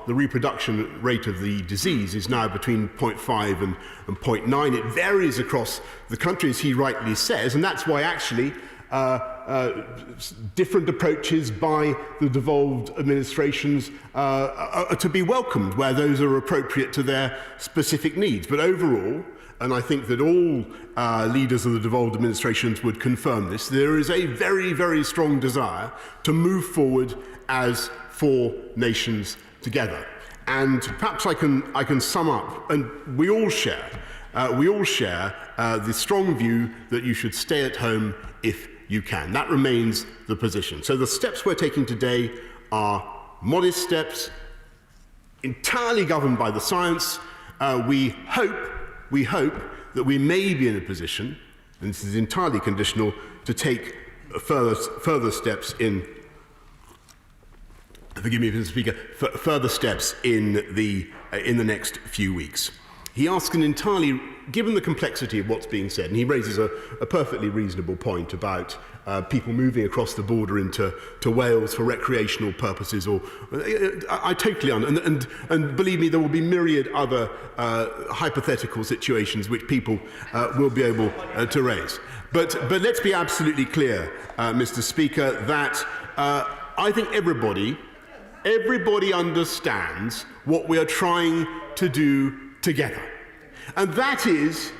reproduction rate of the disease is now between 0.5 and 0.9. It varies across the country, as he rightly says, and that's why actually different approaches by the devolved administrations are to be welcomed where those are appropriate to their specific needs. But overall, and I think that all leaders of the devolved administrations would confirm this, there is a very, very strong desire to move forward as 4 nations together. And perhaps I can sum up, and we all share the strong view that you should stay at home if you can. That remains the position. So the steps we're taking today are modest steps, entirely governed by the science. We hope that we may be in a position, and this is entirely conditional, to take further steps in. Forgive me, Mr. Speaker. Further steps in the next few weeks. He asks an entirely, given the complexity of what's being said, and he raises a perfectly reasonable point about people moving across the border into Wales for recreational purposes, or I totally and believe me, there will be myriad other hypothetical situations which people will be able to raise. But let's be absolutely clear, Mr. Speaker, that I think everybody understands what we are trying to do together. And that is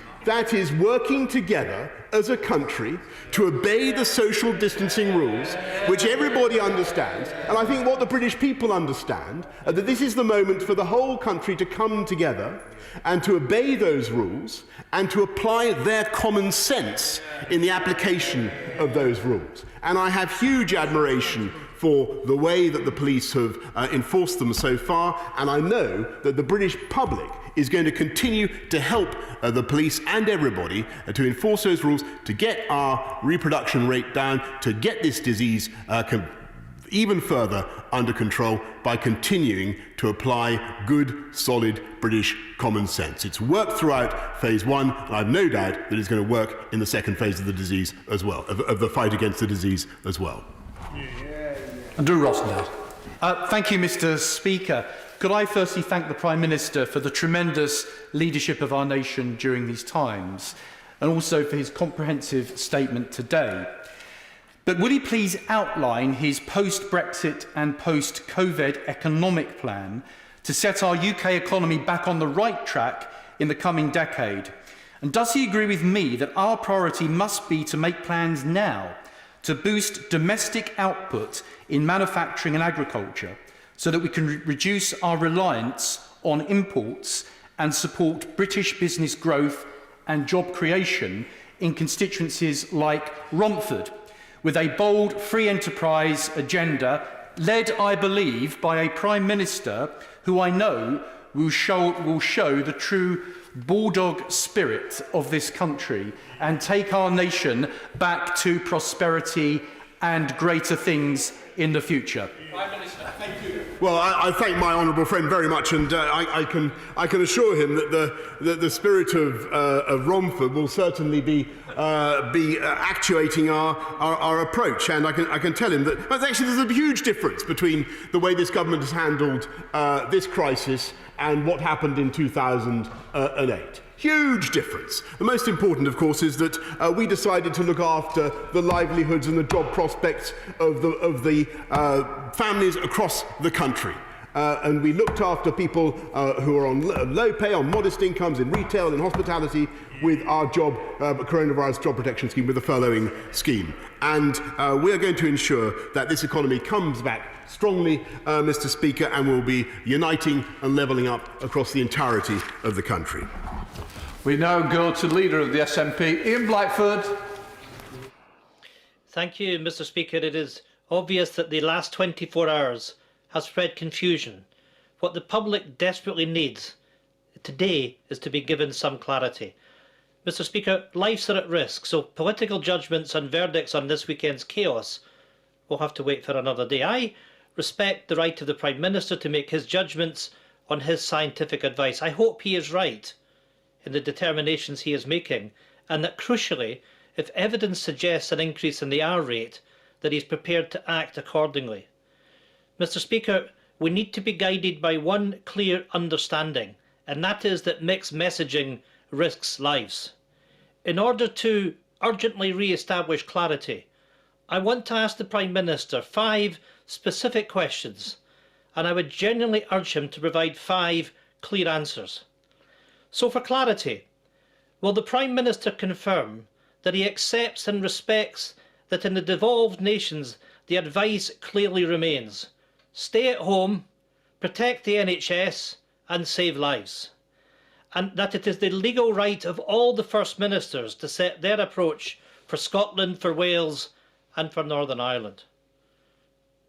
working together as a country to obey the social distancing rules, which everybody understands. And I think what the British people understand, that this is the moment for the whole country to come together and to obey those rules and to apply their common sense in the application of those rules. And I have huge admiration for the way that the police have enforced them so far, and I know that the British public is going to continue to help the police and everybody to enforce those rules, to get our reproduction rate down, to get this disease even further under control by continuing to apply good, solid British common sense. It's worked throughout phase 1, and I've no doubt that it's going to work in the second phase of the disease as well, of the fight against the disease as well. Andrew Rossendale. Thank you, Mr. Speaker. Could I firstly thank the Prime Minister for the tremendous leadership of our nation during these times, and also for his comprehensive statement today. But would he please outline his post-Brexit and post-COVID economic plan to set our UK economy back on the right track in the coming decade? And does he agree with me that our priority must be to make plans now to boost domestic output in manufacturing and agriculture so that we can reduce our reliance on imports and support British business growth and job creation in constituencies like Romford, with a bold free enterprise agenda led, I believe, by a Prime Minister who I know will show the true bulldog spirit of this country and take our nation back to prosperity and greater things in the future. Prime Minister, thank you. Well, I thank my honourable friend very much, and I can assure him that the spirit of Romford will certainly be actuating our approach, and I can tell him that actually there's a huge difference between the way this government has handled this crisis and what happened in 2008. Huge difference. The most important, of course, is that we decided to look after the livelihoods and the job prospects of the families across the country. And we looked after people who are on low pay, on modest incomes in retail and hospitality with our coronavirus job protection scheme, with the furloughing scheme. And we are going to ensure that this economy comes back strongly, Mr. Speaker, and will be uniting and levelling up across the entirety of the country. We now go to the Leader of the SNP, Ian Blackford. Thank you, Mr. Speaker. It is obvious that the last 24 hours has spread confusion. What the public desperately needs today is to be given some clarity. Mr. Speaker, lives are at risk, so political judgments and verdicts on this weekend's chaos will have to wait for another day. I respect the right of the Prime Minister to make his judgments on his scientific advice. I hope he is right in the determinations he is making, and that crucially, if evidence suggests an increase in the R rate, that he is prepared to act accordingly. Mr. Speaker, we need to be guided by one clear understanding, and that is that mixed messaging risks lives. In order to urgently re-establish clarity, I want to ask the Prime Minister 5 specific questions, and I would genuinely urge him to provide 5 clear answers. So for clarity, will the Prime Minister confirm that he accepts and respects that in the devolved nations the advice clearly remains: stay at home, protect the NHS and save lives, and that it is the legal right of all the First Ministers to set their approach for Scotland, for Wales and for Northern Ireland?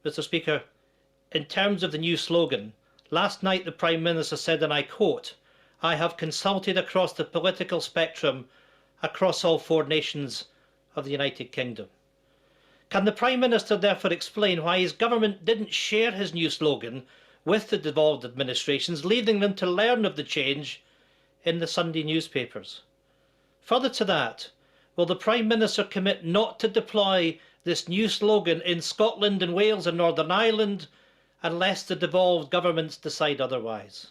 Mr. Speaker, in terms of the new slogan, last night the Prime Minister said, and I quote, "I have consulted across the political spectrum across all 4 nations of the United Kingdom." Can the Prime Minister therefore explain why his government didn't share his new slogan with the devolved administrations, leaving them to learn of the change in the Sunday newspapers? Further to that, will the Prime Minister commit not to deploy this new slogan in Scotland and Wales and Northern Ireland unless the devolved governments decide otherwise?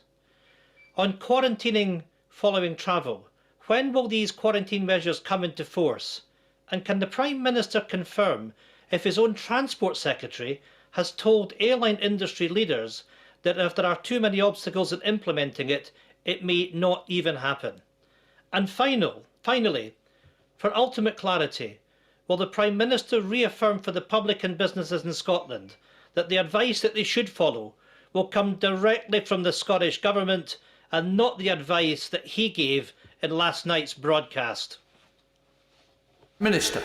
On quarantining following travel, when will these quarantine measures come into force? And can the Prime Minister confirm if his own Transport Secretary has told airline industry leaders that if there are too many obstacles in implementing it, it may not even happen? And finally, for ultimate clarity, will the Prime Minister reaffirm for the public and businesses in Scotland that the advice that they should follow will come directly from the Scottish Government and not the advice that he gave in last night's broadcast? Minister.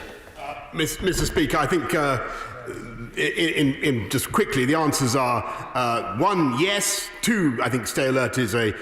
Mr. Speaker, I think just quickly, the answers are 1, yes. 2, I think stay alert is a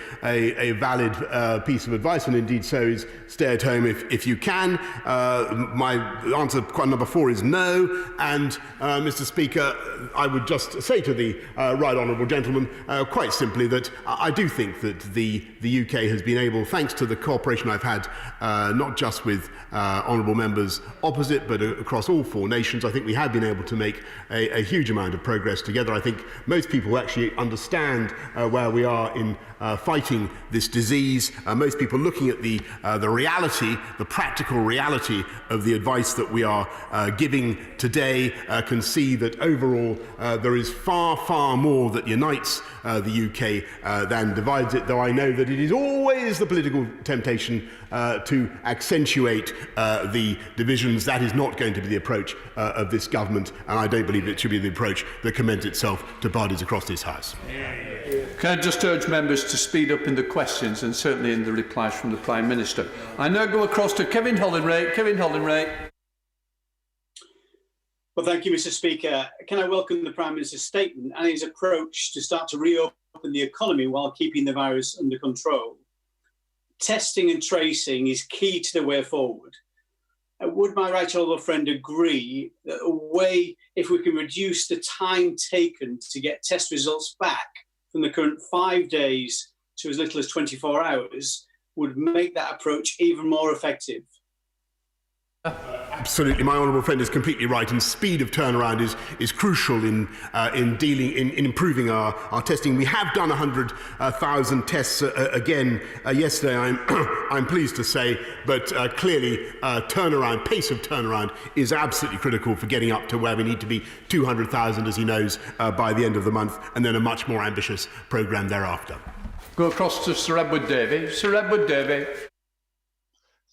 valid piece of advice, and indeed so is stay at home if you can. My answer, number 4, is no. And Mr. Speaker, I would just say to the right honourable gentleman quite simply that I do think that the UK has been able, thanks to the cooperation I've had not just with honourable members opposite, but across all 4 nations, I think we have been able to make a huge amount of progress together. I think most people actually understand where we are in fighting this disease. Most people looking at the reality, the practical reality of the advice that we are giving today can see that overall there is far, far more that unites the UK than divides it, though I know that it is always the political temptation to accentuate the divisions. That is not going to be the approach of this government, and I don't believe it should be the approach that commends itself to parties across this House. Can I just urge members to speed up in the questions and certainly in the replies from the Prime Minister? I now go across to Kevin Hollinray. Kevin Hollinray. Well, thank you, Mr. Speaker. Can I welcome the Prime Minister's statement and his approach to start to reopen the economy while keeping the virus under control? Testing and tracing is key to the way forward. Would my right honourable friend agree that a way, if we can reduce the time taken to get test results back from the current 5 days to as little as 24 hours, would make that approach even more effective? Absolutely, my honourable friend is completely right, and speed of turnaround is crucial in improving our testing. We have done 100,000 tests again yesterday. I'm pleased to say, but clearly pace of turnaround is absolutely critical for getting up to where we need to be, 200,000, as he knows, by the end of the month, and then a much more ambitious programme thereafter. Go across to Sir Edward Davey. Sir Edward Davey.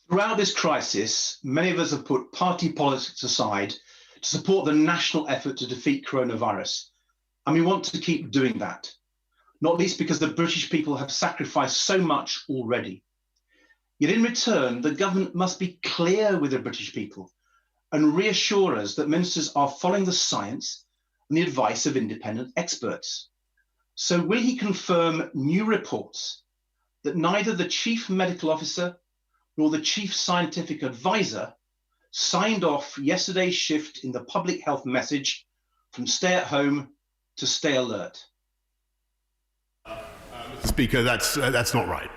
Throughout this crisis, many of us have put party politics aside to support the national effort to defeat coronavirus. And we want to keep doing that, not least because the British people have sacrificed so much already. Yet in return, the government must be clear with the British people and reassure us that ministers are following the science and the advice of independent experts. So will he confirm new reports that neither the Chief Medical Officer nor the Chief Scientific Advisor signed off yesterday's shift in the public health message from stay at home to stay alert? Speaker, that's not right.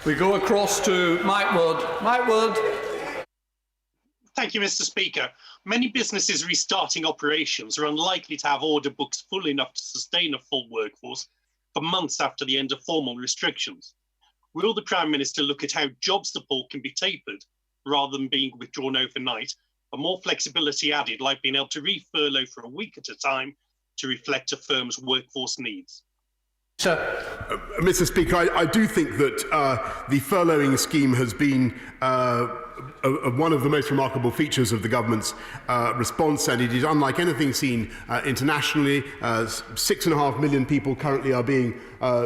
We go across to Mike Wood. Mike Wood. Thank you, Mr. Speaker. Many businesses restarting operations are unlikely to have order books full enough to sustain a full workforce for months after the end of formal restrictions. Will the Prime Minister look at how job support can be tapered rather than being withdrawn overnight but more flexibility added, like being able to re-furlough for a week at a time to reflect a firm's workforce needs. Mr. Speaker, I do think that the furloughing scheme has been one of the most remarkable features of the government's response, and it is unlike anything seen internationally. 6.5 million people currently are being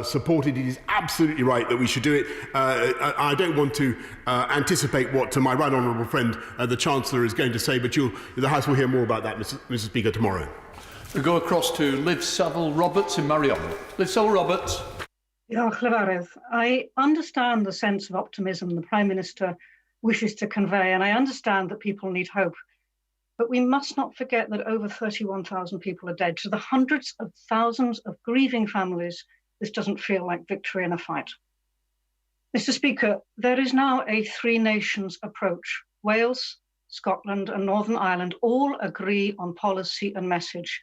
supported. It is absolutely right that we should do it. I don't want to anticipate what my right honourable friend, the Chancellor, is going to say, but the House will hear more about that, Mr. Speaker, tomorrow. We go across to Liv Saville-Roberts in Marion. Liv Saville-Roberts. I understand the sense of optimism the Prime Minister wishes to convey, and I understand that people need hope. But we must not forget that over 31,000 people are dead. To the hundreds of thousands of grieving families, this doesn't feel like victory in a fight. Mr. Speaker, there is now a three-nations approach. Wales, Scotland and Northern Ireland all agree on policy and message.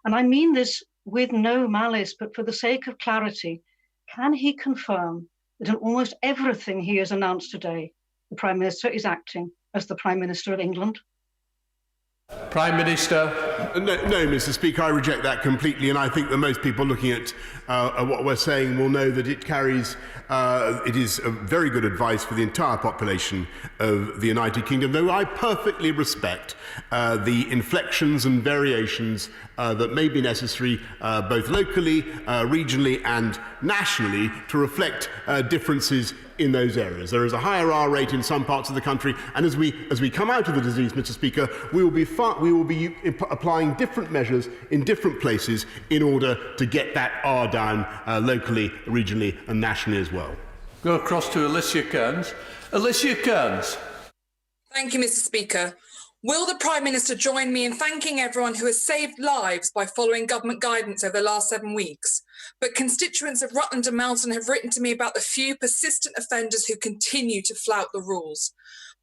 And I mean this with no malice, but for the sake of clarity, can he confirm that in almost everything he has announced today, the Prime Minister is acting as the Prime Minister of England? Prime Minister. No, Mr. Speaker, I reject that completely, and I think that most people looking at what we're saying will know that it carries, it is a very good advice for the entire population of the United Kingdom, though I perfectly respect the inflections and variations that may be necessary both locally, regionally and nationally to reflect differences in those areas. There is a higher R rate in some parts of the country, and as we come out of the disease, Mr. Speaker, we will be applying different measures in different places in order to get that R down locally, regionally and nationally as well. Go across to Alicia Kearns. Alicia Kearns. Thank you, Mr. Speaker. Will the Prime Minister join me in thanking everyone who has saved lives by following government guidance over the last 7 weeks? But constituents of Rutland and Melton have written to me about the few persistent offenders who continue to flout the rules.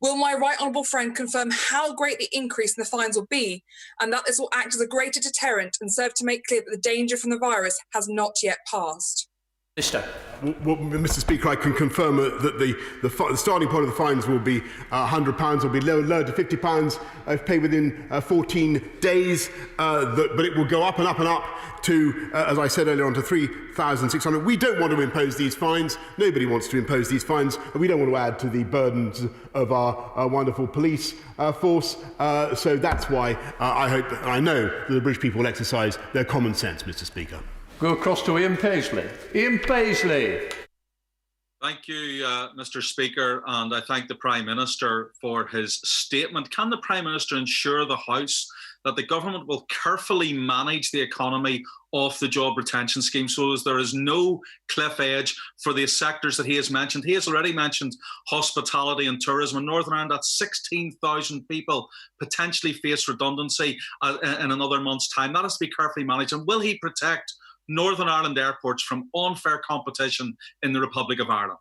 Will my right honourable friend confirm how great the increase in the fines will be, and that this will act as a greater deterrent and serve to make clear that the danger from the virus has not yet passed? Well, Mr. Speaker, I can confirm that the starting point of the fines will be £100, will be lowered to £50 if paid within 14 days, but it will go up and up and up to, as I said earlier on, to £3,600. We don't want to impose these fines. Nobody wants to impose these fines. We don't want to add to the burdens of our wonderful police force. So that's why I hope and I know that the British people will exercise their common sense, Mr. Speaker. Go across to Ian Paisley. Ian Paisley. Thank you, Mr. Speaker, and I thank the Prime Minister for his statement. Can the Prime Minister ensure the House that the government will carefully manage the economy of the job retention scheme so as there is no cliff edge for the sectors that he has mentioned? He has already mentioned hospitality and tourism. In Northern Ireland, that's 16,000 people potentially face redundancy in another month's time. That has to be carefully managed. And will he protect Northern Ireland airports from unfair competition in the Republic of Ireland?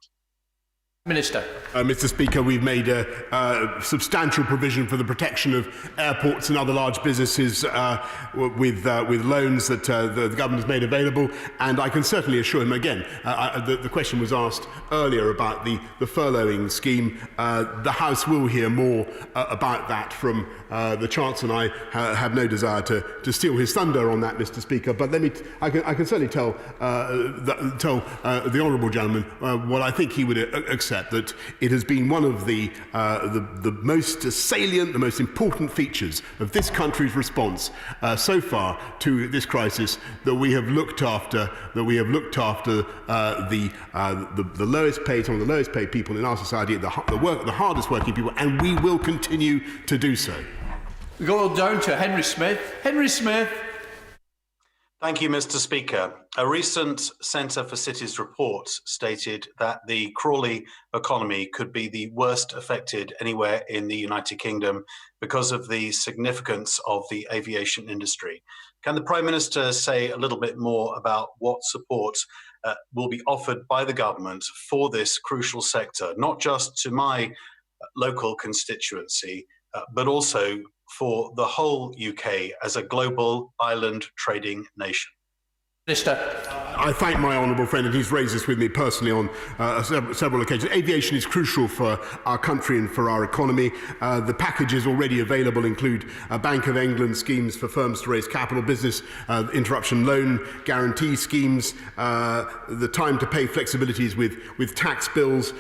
Minister. Mr. Speaker, we've made a substantial provision for the protection of airports and other large businesses with loans that the government has made available, and I can certainly assure him again, the question was asked earlier about the furloughing scheme. The House will hear more about that from the Chancellor, and I have no desire to steal his thunder on that, Mr. Speaker, but I can certainly tell the honourable gentleman what I think he would accept, that it has been one of the most salient, the most important features of this country's response so far to this crisis, that we have looked after the lowest paid, some of the lowest paid people in our society, the hardest working people, and we will continue to do so. We go down to Henry Smith. Henry Smith. Thank you, Mr. Speaker. A recent Centre for Cities report stated that the Crawley economy could be the worst affected anywhere in the United Kingdom because of the significance of the aviation industry. Can the Prime Minister say a little bit more about what support will be offered by the government for this crucial sector, not just to my local constituency, but also for the whole UK as a global island trading nation? Minister. I thank my honourable friend, and he's raised this with me personally on several occasions. Aviation is crucial for our country and for our economy. The packages already available include Bank of England schemes for firms to raise capital, business interruption loan guarantee schemes, the time to pay flexibilities with tax bills.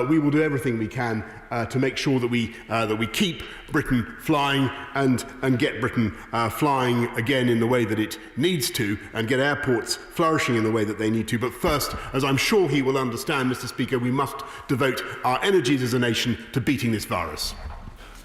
We will do everything we can to make sure that we keep Britain flying and get Britain flying again in the way that it needs to, and get airports flourishing in the way that they need to. But first, as I'm sure he will understand, Mr. Speaker, we must devote our energies as a nation to beating this virus.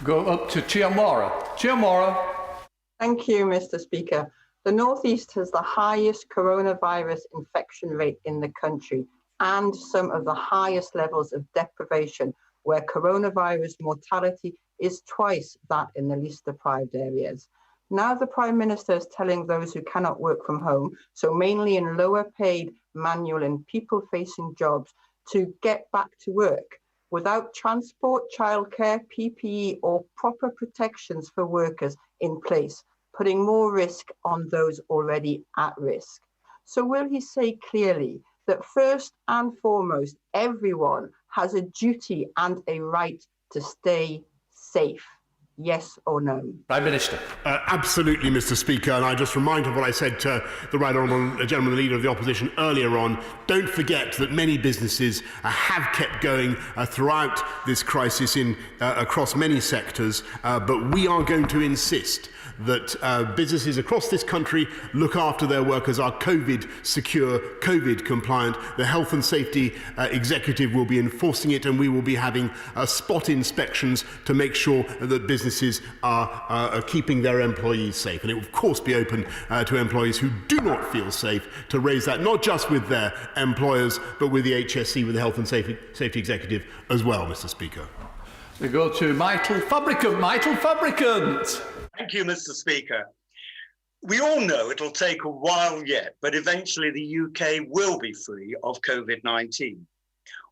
Go up to Novara. Novara. Thank you, Mr. Speaker. The North East has the highest coronavirus infection rate in the country and some of the highest levels of deprivation, where coronavirus mortality is twice that in the least deprived areas. Now the Prime Minister is telling those who cannot work from home, so mainly in lower paid, manual and people-facing jobs, to get back to work without transport, childcare, PPE or proper protections for workers in place, putting more risk on those already at risk. So will he say clearly that first and foremost, everyone has a duty and a right to stay safe? Yes or no? Prime Minister. Absolutely, Mr. Speaker. And I just remind of what I said to the Right Honourable Gentleman, the Leader of the Opposition, earlier on. Don't forget that many businesses have kept going throughout this crisis across many sectors, but we are going to insist that businesses across this country look after their workers, are COVID secure, COVID compliant. The Health and Safety Executive will be enforcing it, and we will be having spot inspections to make sure that businesses are keeping their employees safe. And it will of course be open to employees who do not feel safe to raise that, not just with their employers, but with the HSE, with the Health and Safety Executive as well, Mr. Speaker. We go to Michael Fabricant. Michael Fabricant. Thank you, Mr. Speaker. We all know it'll take a while yet, but eventually the UK will be free of COVID-19.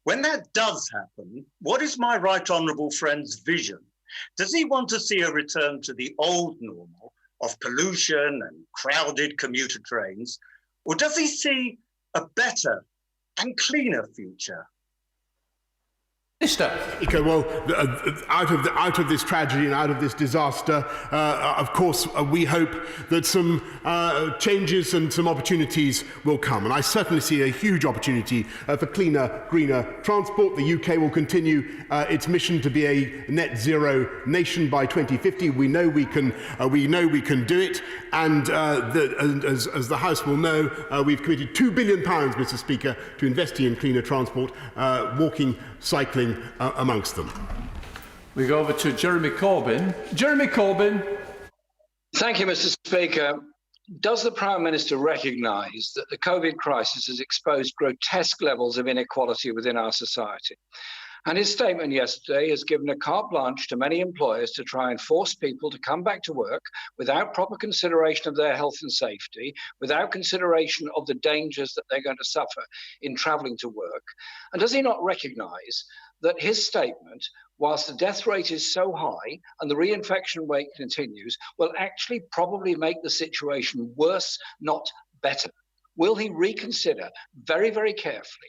When that does happen, what is my right honourable friend's vision? Does he want to see a return to the old normal of pollution and crowded commuter trains, or does he see a better and cleaner future? Okay, well, out of this tragedy and out of this disaster, of course, we hope that some changes and some opportunities will come. And I certainly see a huge opportunity for cleaner, greener transport. The UK will continue its mission to be a net zero nation by 2050. We know we can do it. And as the House will know, we've committed £2 billion, Mr. Speaker, to investing in cleaner transport, walking, cycling amongst them. We go over to Jeremy Corbyn. Jeremy Corbyn. Thank you, Mr. Speaker. Does the Prime Minister recognise that the COVID crisis has exposed grotesque levels of inequality within our society? And his statement yesterday has given a carte blanche to many employers to try and force people to come back to work without proper consideration of their health and safety, without consideration of the dangers that they're going to suffer in travelling to work. And does he not recognise that his statement, whilst the death rate is so high and the reinfection rate continues, will actually probably make the situation worse, not better? Will he reconsider very, very carefully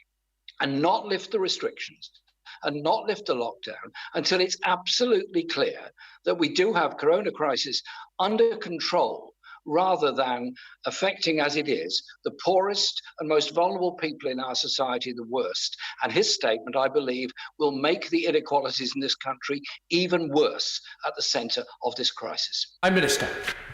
and not lift the restrictions and not lift the lockdown until it's absolutely clear that we do have corona crisis under control, rather than affecting, as it is, the poorest and most vulnerable people in our society the worst? And his statement, I believe, will make the inequalities in this country even worse at the centre of this crisis. Prime Minister.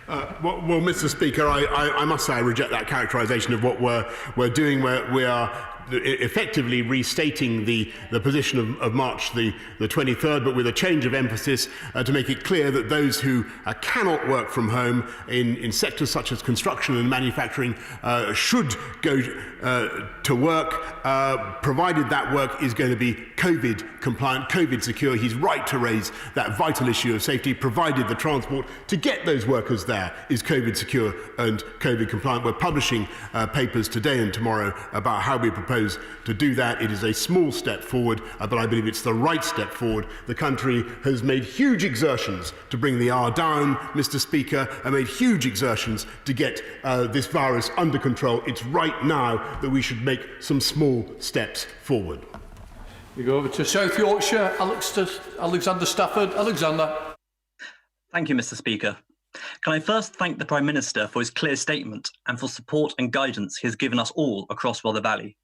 Well, Mr. Speaker, I must say I reject that characterisation of what we're doing. We are effectively restating the position of March the 23rd, but with a change of emphasis to make it clear that those who cannot work from home in sectors such as construction and manufacturing should go to work, provided that work is going to be COVID compliant, COVID secure. He's right to raise that vital issue of safety, provided the transport to get those workers there is COVID secure and COVID compliant. We're publishing papers today and tomorrow about how we propose to do that. It is a small step forward, but I believe it's the right step forward. The country has made huge exertions to bring the R down, Mr. Speaker, and made huge exertions to get this virus under control. It's right now that we should make some small steps forward. We go over to South Yorkshire, Alexander Stafford. Alexander. Thank you, Mr. Speaker. Can I first thank the Prime Minister for his clear statement and for support and guidance he has given us all across Rother Valley.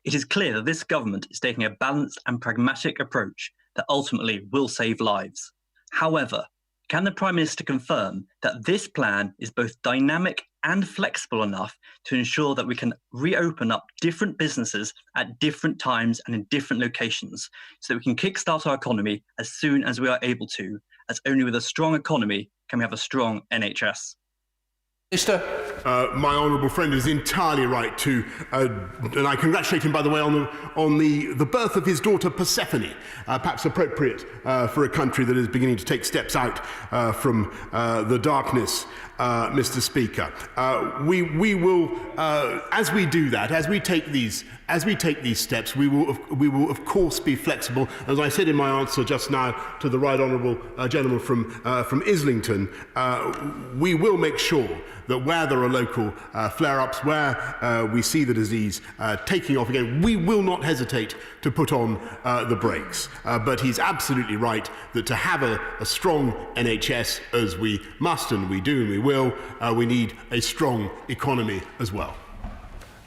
It is clear that this government is taking a balanced and pragmatic approach that ultimately will save lives. However, can the Prime Minister confirm that this plan is both dynamic and flexible enough to ensure that we can reopen up different businesses at different times and in different locations so that we can kickstart our economy as soon as we are able to, as only with a strong economy can we have a strong NHS? My honourable friend is entirely right to, and I congratulate him, by the way, on the birth of his daughter Persephone, perhaps appropriate for a country that is beginning to take steps out from the darkness, Mr. Speaker. We will, as we do that, as we take these steps, we will of course be flexible. As I said in my answer just now to the right honourable gentleman from Islington, we will make sure that where there are local flare-ups, where we see the disease taking off again, we will not hesitate to put on the brakes. But he's absolutely right that to have a strong NHS, as we must and we do and we will, we need a strong economy as well.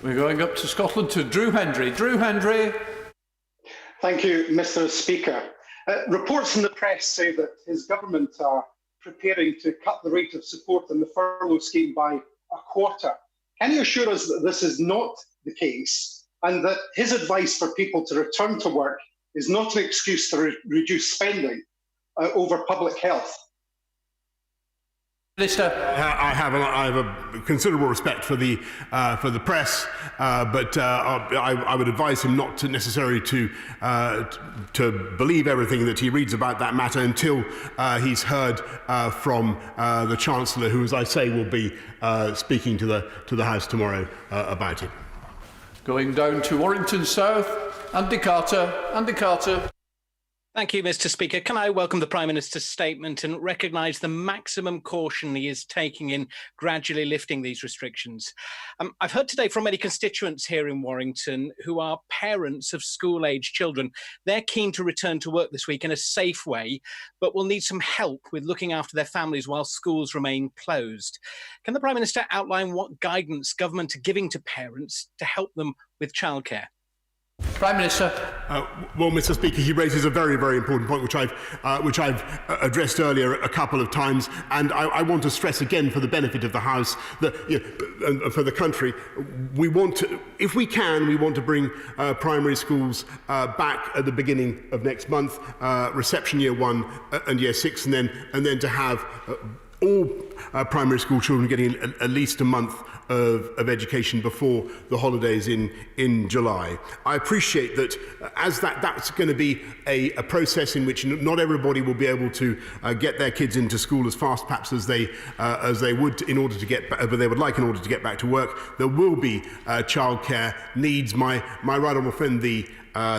We're going up to Scotland to Drew Hendry. Drew Hendry. Thank you, Mr. Speaker. Reports in the press say that his government are preparing to cut the rate of support in the furlough scheme by a quarter. Can you assure us that this is not the case and that his advice for people to return to work is not an excuse to reduce spending over public health? Minister, I have a considerable respect for the press, but I would advise him not to necessarily to believe everything that he reads about that matter until he's heard from the Chancellor, who, as I say, will be speaking to the House tomorrow about it. Going down to Warrington South, Andy Carter. Andy Carter. Thank you, Mr. Speaker. Can I welcome the Prime Minister's statement and recognise the maximum caution he is taking in gradually lifting these restrictions? I've heard today from many constituents here in Warrington who are parents of school-aged children. They're keen to return to work this week in a safe way, but will need some help with looking after their families while schools remain closed. Can the Prime Minister outline what guidance government are giving to parents to help them with childcare? Prime Minister. Well, Mr. Speaker, he raises a very, very important point, which I've addressed earlier a couple of times, and I want to stress again, for the benefit of the House, that and for the country, we want to, if we can, we want to bring primary schools back at the beginning of next month, reception year 1 and year 6, and then to have all primary school children getting at least a month of education before the holidays in July. I appreciate that as that's going to be a process in which not everybody will be able to get their kids into school as fast perhaps as they would in order to get, but they would like in order to get back to work. There will be childcare needs. My right honourable friend, the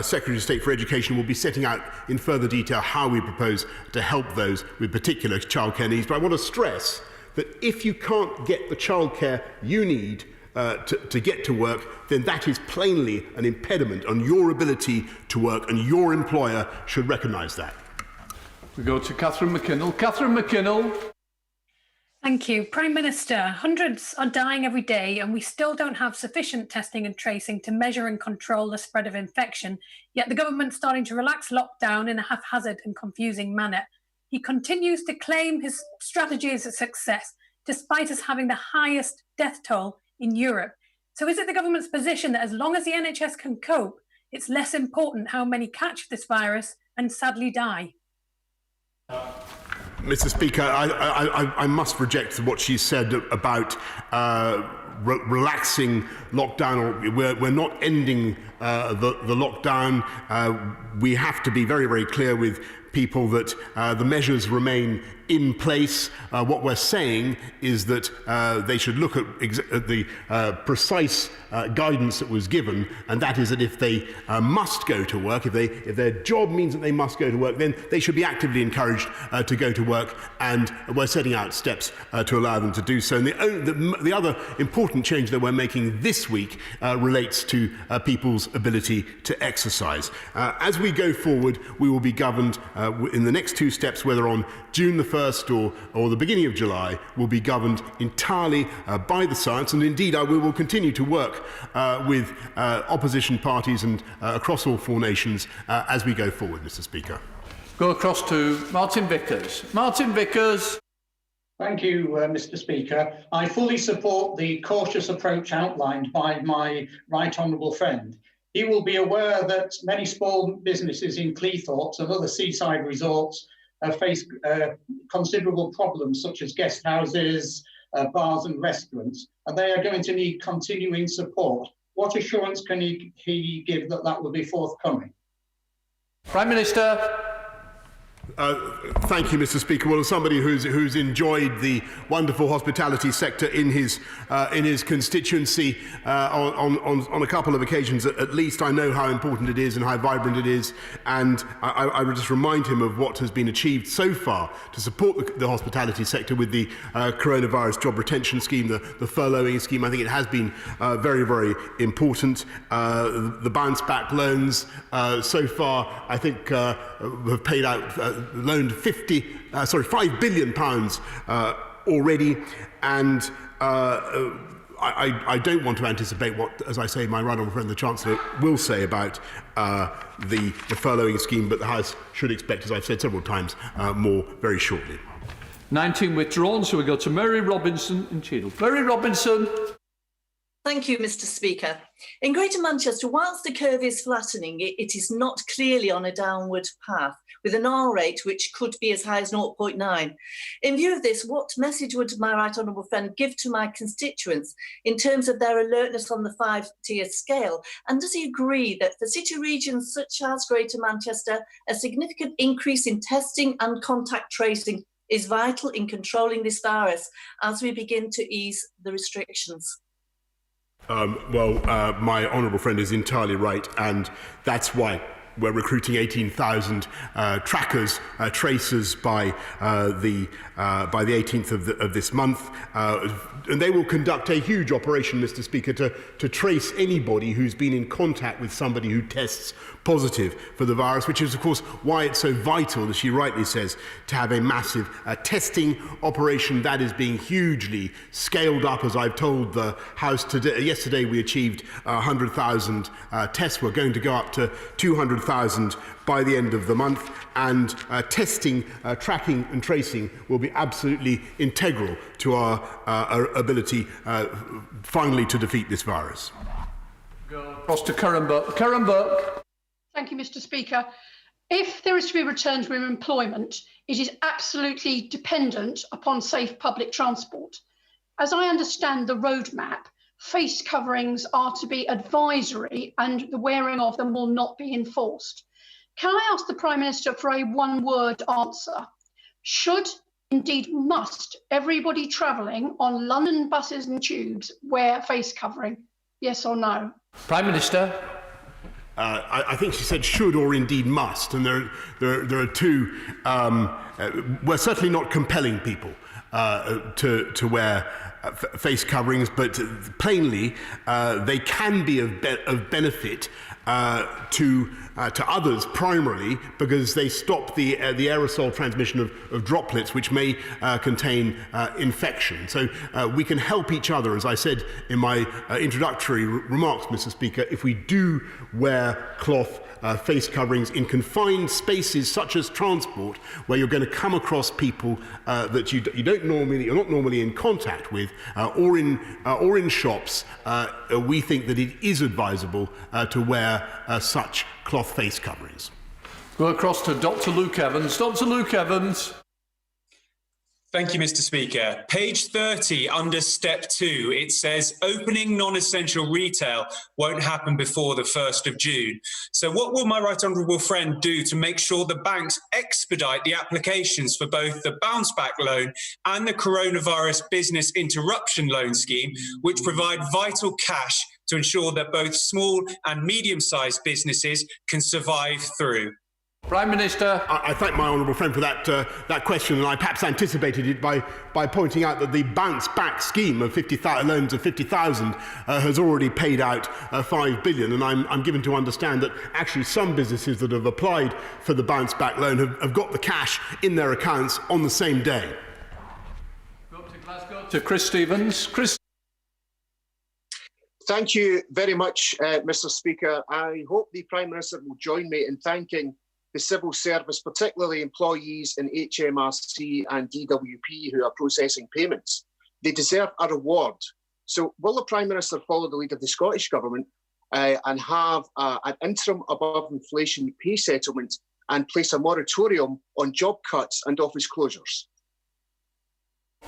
Secretary of State for Education, will be setting out in further detail how we propose to help those with particular childcare needs. But I want to stress that if you can't get the childcare you need to get to work, then that is plainly an impediment on your ability to work, and your employer should recognise that. We go to Catherine McKinnell. Catherine McKinnell. Thank you. Prime Minister, hundreds are dying every day and we still don't have sufficient testing and tracing to measure and control the spread of infection, yet the government's starting to relax lockdown in a haphazard and confusing manner. He continues to claim his strategy is a success, despite us having the highest death toll in Europe. So is it the government's position that as long as the NHS can cope, it's less important how many catch this virus and sadly die? Mr. Speaker, I must reject what she said about relaxing lockdown. We're not ending the lockdown. We have to be very, very clear with people that the measures remain in place. What we're saying is that they should look at the precise guidance that was given, and that is that if they must go to work, if their job means that they must go to work, then they should be actively encouraged to go to work, and we're setting out steps to allow them to do so. And the other important change that we're making this week relates to people's ability to exercise. As we go forward, we will be governed in the next two steps, whether on June the 1st or the beginning of July, will be governed entirely by the science. And indeed, we will continue to work with opposition parties and across all four nations as we go forward, Mr. Speaker. Go across to Martin Vickers. Martin Vickers. Thank you, Mr. Speaker. I fully support the cautious approach outlined by my right honourable friend. He will be aware that many small businesses in Cleethorpes and other seaside resorts face considerable problems, such as guest houses, bars and restaurants, and they are going to need continuing support. What assurance can he give that that will be forthcoming? Prime Minister. Thank you, Mr. Speaker. Well, as somebody who's enjoyed the wonderful hospitality sector in his constituency on a couple of occasions at least, I know how important it is and how vibrant it is. And I would just remind him of what has been achieved so far to support the hospitality sector with the coronavirus job retention scheme, the furloughing scheme. I think it has been very, very important. The bounce back loans so far, I think, have paid out. Loaned £5 billion already, and I don't want to anticipate what, as I say, my right honourable friend the Chancellor will say about the furloughing scheme, but the House should expect, as I've said several times, more very shortly. 19 withdrawn, so we go to Mary Robinson in Cheadle. Mary Robinson. Thank you, Mr. Speaker. In Greater Manchester, whilst the curve is flattening, it is not clearly on a downward path, with an R rate which could be as high as 0.9. In view of this, what message would my right honourable friend give to my constituents in terms of their alertness on the 5-tier scale? And does he agree that for city regions such as Greater Manchester, a significant increase in testing and contact tracing is vital in controlling this virus as we begin to ease the restrictions? My honourable friend is entirely right, and that's why we're recruiting 18,000 trackers, tracers by the 18th of this month, and they will conduct a huge operation, Mr. Speaker, to trace anybody who's been in contact with somebody who tests positive for the virus, which is, of course, why it's so vital, as she rightly says, to have a massive testing operation that is being hugely scaled up. As I've told the House today, yesterday we achieved 100,000 tests. We're going to go up to 200,000 by the end of the month, and testing, tracking and tracing will be absolutely integral to our ability finally to defeat this virus. Go across to Karen Burke. Karen Burke. Thank you, Mr. Speaker. If there is to be a return to employment, it is absolutely dependent upon safe public transport. As I understand the roadmap, face coverings are to be advisory and the wearing of them will not be enforced. Can I ask the Prime Minister for a one-word answer? Should, indeed must, everybody travelling on London buses and tubes wear face covering? Yes or no? Prime Minister. I think she said should or indeed must, and there are two. We're certainly not compelling people to wear face coverings, but plainly they can be of benefit to others primarily because they stop the aerosol transmission of droplets which may contain infection. So we can help each other, as I said in my introductory remarks, Mr. Speaker, if we do wear cloth face coverings in confined spaces such as transport, where you're going to come across people that you're not normally in contact with, or in shops. We think that it is advisable to wear such cloth face coverings. Go across to Dr. Luke Evans. Dr. Luke Evans. Thank you, Mr. Speaker. Page 30, under step 2, it says opening non-essential retail won't happen before the 1st of June. So what will my right honourable friend do to make sure the banks expedite the applications for both the bounce back loan and the coronavirus business interruption loan scheme, which provide vital cash to ensure that both small and medium-sized businesses can survive through? Prime Minister. I thank my honourable friend for that question, and I perhaps anticipated it by pointing out that the bounce back scheme of loans of 50,000 has already paid out 5 billion, and I'm given to understand that actually some businesses that have applied for the bounce back loan have got the cash in their accounts on the same day. Go up to Glasgow to Chris Stevens. Chris. Thank you very much, Mr. Speaker. I hope the Prime Minister will join me in thanking the civil service, particularly employees in HMRC and DWP who are processing payments. They deserve a reward. So will the Prime Minister follow the lead of the Scottish Government and have an interim above inflation pay settlement and place a moratorium on job cuts and office closures?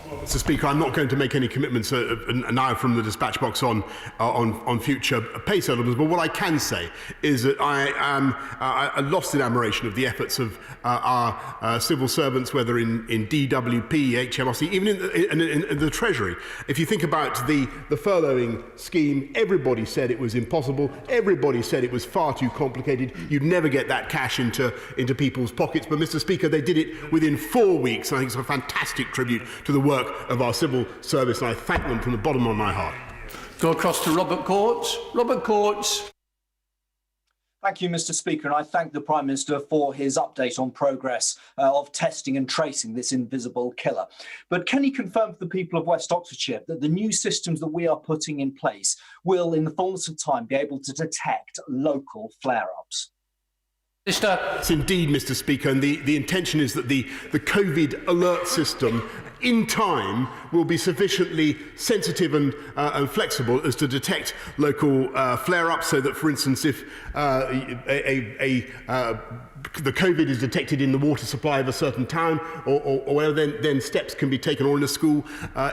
Mr. Speaker, I'm not going to make any commitments now from the dispatch box on future pay settlements, but what I can say is that I am lost in admiration of the efforts of our civil servants, whether in DWP, HMRC, even in the Treasury. If you think about the furloughing scheme, everybody said it was impossible. Everybody said it was far too complicated. You'd never get that cash into people's pockets. But, Mr. Speaker, they did it within 4 weeks. I think it's a fantastic tribute to the work of our civil service, and I thank them from the bottom of my heart. Go across to Robert Courts. Robert Courts. Thank you, Mr. Speaker, and I thank the Prime Minister for his update on progress of testing and tracing this invisible killer. But can he confirm for the people of West Oxfordshire that the new systems that we are putting in place will, in the fullness of time, be able to detect local flare-ups? Yes, indeed, Mr. Speaker, and the intention is that the COVID alert system in time will be sufficiently sensitive and flexible as to detect local flare-ups, so that, for instance, if the COVID is detected in the water supply of a certain town or whatever, then steps can be taken, or in a school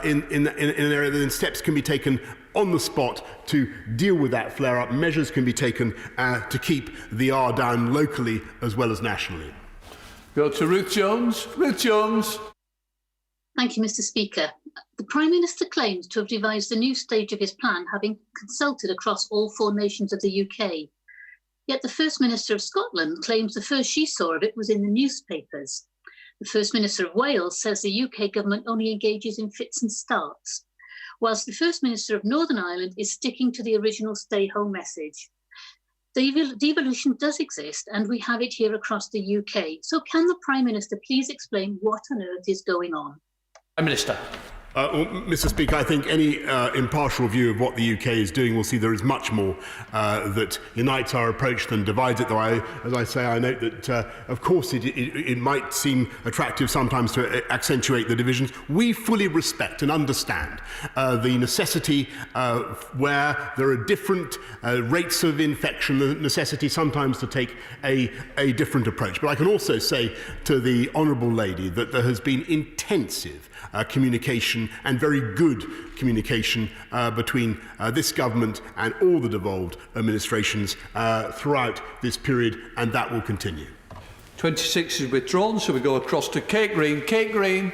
in an area, then steps can be taken on the spot to deal with that flare-up. Measures can be taken to keep the R down locally as well as nationally. Go to Ruth Jones. Ruth Jones. Thank you, Mr. Speaker. The Prime Minister claims to have devised a new stage of his plan, having consulted across all 4 nations of the UK. Yet the First Minister of Scotland claims the first she saw of it was in the newspapers. The First Minister of Wales says the UK government only engages in fits and starts, whilst the First Minister of Northern Ireland is sticking to the original stay-home message. Devolution does exist, and we have it here across the UK. So can the Prime Minister please explain what on earth is going on? Prime Minister. Well, Mr. Speaker, I think any impartial view of what the UK is doing will see there is much more that unites our approach than divides it. Though, as I say, I note that, of course, it might seem attractive sometimes to accentuate the divisions. We fully respect and understand the necessity where there are different rates of infection, the necessity sometimes to take a different approach. But I can also say to the Honourable Lady that there has been intensive communication and very good communication between this government and all the devolved administrations throughout this period, and that will continue. 26 is withdrawn, so we go across to Kate Green. Kate Green.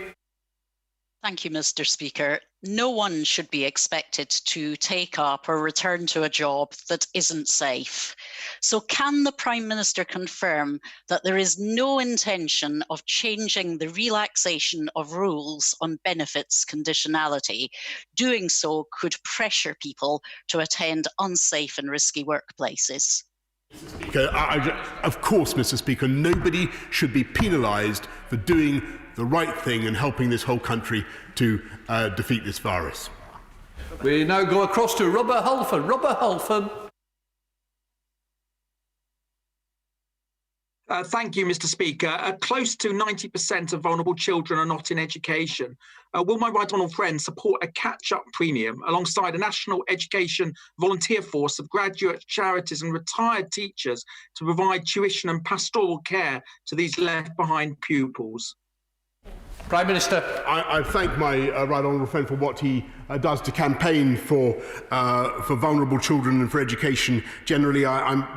Thank you, Mr. Speaker. No one should be expected to take up or return to a job that isn't safe. So can the Prime Minister confirm that there is no intention of changing the relaxation of rules on benefits conditionality? Doing so could pressure people to attend unsafe and risky workplaces. Of course, Mr. Speaker, nobody should be penalised for doing the right thing and helping this whole country to defeat this virus. We now go across to Robert Halford. Robert Halford. Thank you, Mr. Speaker. Close to 90% of vulnerable children are not in education. Will my right honourable friend support a catch-up premium alongside a national education volunteer force of graduate charities and retired teachers to provide tuition and pastoral care to these left-behind pupils? Prime Minister. I thank my right honourable friend for what he does to campaign for vulnerable children and for education generally.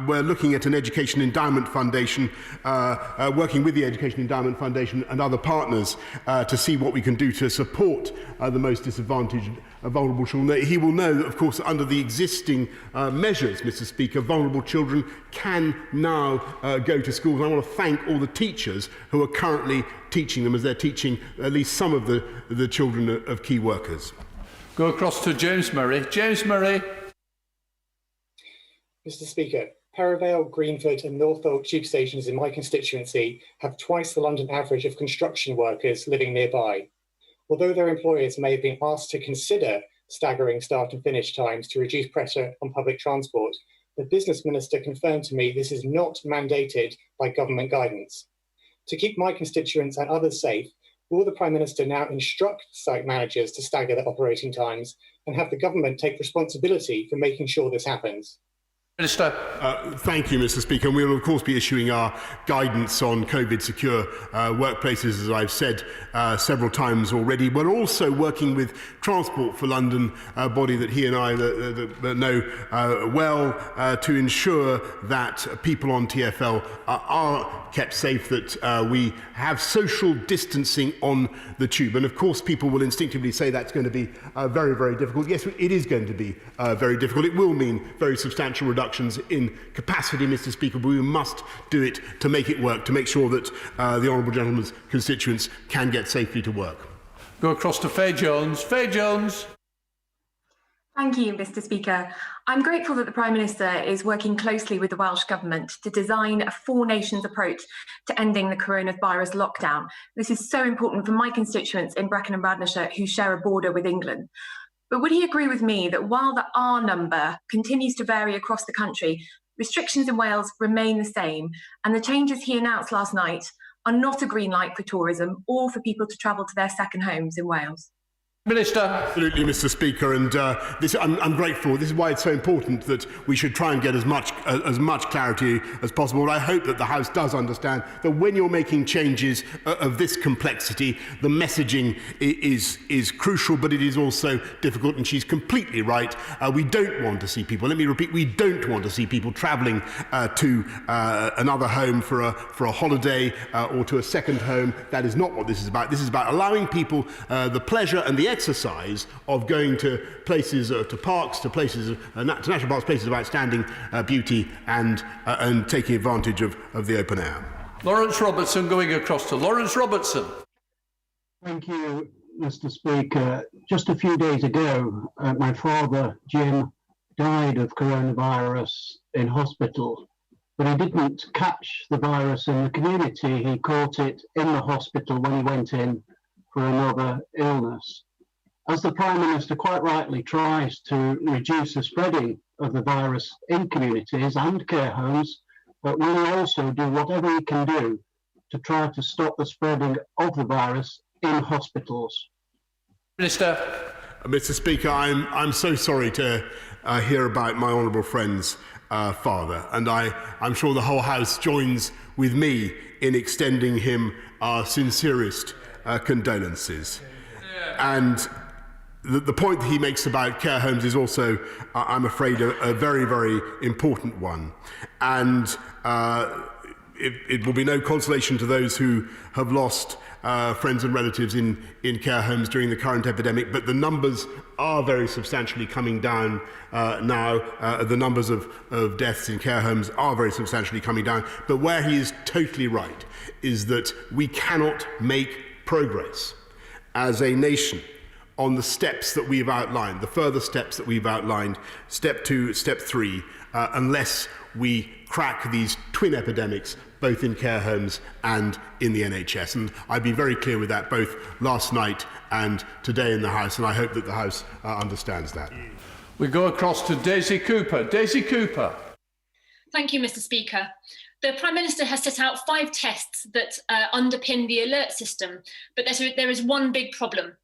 We're looking at an Education Endowment Foundation, working with the Education Endowment Foundation and other partners to see what we can do to support the most disadvantaged vulnerable children. He will know that, of course, under the existing measures, Mr. Speaker, vulnerable children can now go to schools. I want to thank all the teachers who are currently teaching them, as they're teaching at least some of the children of key workers. Go across to James Murray. James Murray. Mr. Speaker, Perivale, Greenford and Norfolk tube stations in my constituency have twice the London average of construction workers living nearby. Although their employers may have been asked to consider staggering start and finish times to reduce pressure on public transport, the Business Minister confirmed to me this is not mandated by government guidance. To keep my constituents and others safe, will the Prime Minister now instruct site managers to stagger their operating times and have the government take responsibility for making sure this happens? Minister. Thank you, Mr. Speaker. And we will, of course, be issuing our guidance on COVID-secure workplaces, as I've said several times already. We're also working with Transport for London, a body that he and I know well, to ensure that people on TfL are kept safe, that we have social distancing on the tube. And, of course, people will instinctively say that's going to be very, very difficult. Yes, it is going to be very difficult. It will mean very substantial reductions in capacity, Mr. Speaker, but we must do it to make it work, to make sure that the honourable gentleman's constituents can get safely to work. Go across to Faye Jones. Faye Jones. Thank you, Mr. Speaker. I'm grateful that the Prime Minister is working closely with the Welsh Government to design a four-nations approach to ending the coronavirus lockdown. This is so important for my constituents in Brecon and Radnorshire who share a border with England. But would he agree with me that while the R number continues to vary across the country, restrictions in Wales remain the same, and the changes he announced last night are not a green light for tourism or for people to travel to their second homes in Wales? Minister. Absolutely, Mr. Speaker, and I'm grateful. This is why it's so important that we should try and get as much clarity as possible. And I hope that the House does understand that when you're making changes of this complexity, the messaging is crucial, but it is also difficult. And she's completely right. We don't want to see people. Let me repeat: we don't want to see people travelling to another home for a holiday or to a second home. That is not what this is about. This is about allowing people the pleasure and the exercise of going to places, to parks, to places, to national parks, places of outstanding beauty, and taking advantage of the open air. Lawrence Robertson, going across to Lawrence Robertson. Thank you, Mr. Speaker. Just a few days ago, my father, Jim, died of coronavirus in hospital, but he didn't catch the virus in the community. He caught it in the hospital when he went in for another illness. As the Prime Minister quite rightly tries to reduce the spreading of the virus in communities and care homes, but will also do whatever he can do to try to stop the spreading of the virus in hospitals? Minister. Mr. Speaker, I'm so sorry to hear about my honourable friend's father, and I'm sure the whole House joins with me in extending him our sincerest condolences. And the point that he makes about care homes is also, I'm afraid, a very, very important one. And it will be no consolation to those who have lost friends and relatives in care homes during the current epidemic, but the numbers are very substantially coming down now. The numbers of deaths in care homes are very substantially coming down. But where he is totally right is that we cannot make progress as a nation on the steps that we've outlined, the further steps that we've outlined, step 2, step 3, unless we crack these twin epidemics, both in care homes and in the NHS. And I've been very clear with that both last night and today in the House, and I hope that the House understands that. We go across to Daisy Cooper. Daisy Cooper. Thank you, Mr. Speaker. The Prime Minister has set out 5 tests that underpin the alert system, but there is one big problem.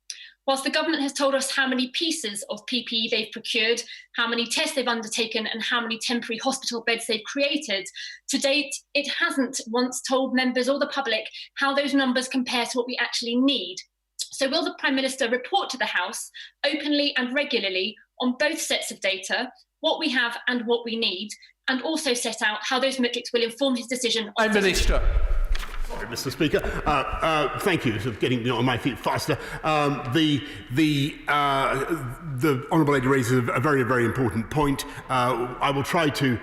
Whilst the government has told us how many pieces of PPE they've procured, how many tests they've undertaken, and how many temporary hospital beds they've created, to date, it hasn't once told members or the public how those numbers compare to what we actually need. So will the Prime Minister report to the House openly and regularly on both sets of data, what we have and what we need, and also set out how those metrics will inform his decision? Prime Minister. Sorry, Mr. Speaker. Thank you for getting me on my feet faster. The Honourable Lady raises a very, very important point. I will try to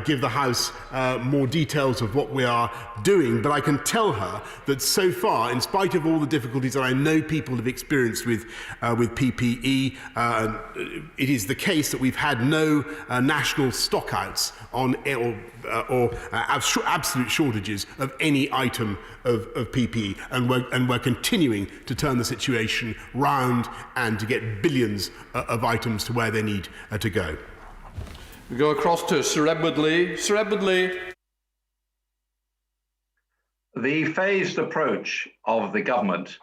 give the House more details of what we are doing, but I can tell her that so far, in spite of all the difficulties that I know people have experienced with PPE, it is the case that we've had no national stockouts on or absolute shortages of any item of PPE, and we're continuing to turn the situation round and to get billions of items to where they need to go. We go across to Sir Edward Lee. Sir Edward Lee. The phased approach of the government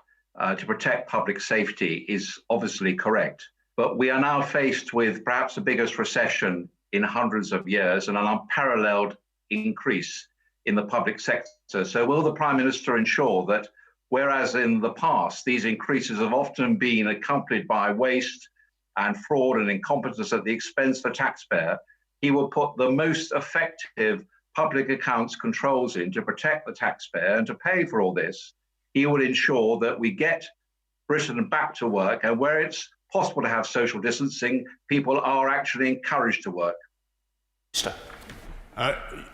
to protect public safety is obviously correct, but we are now faced with perhaps the biggest recession in hundreds of years and an unparalleled increase in the public sector. So will the Prime Minister ensure that, whereas in the past these increases have often been accompanied by waste and fraud and incompetence at the expense of the taxpayer, he will put the most effective public accounts controls in to protect the taxpayer and to pay for all this? He will ensure that we get Britain back to work, and where it's possible to have social distancing, people are actually encouraged to work.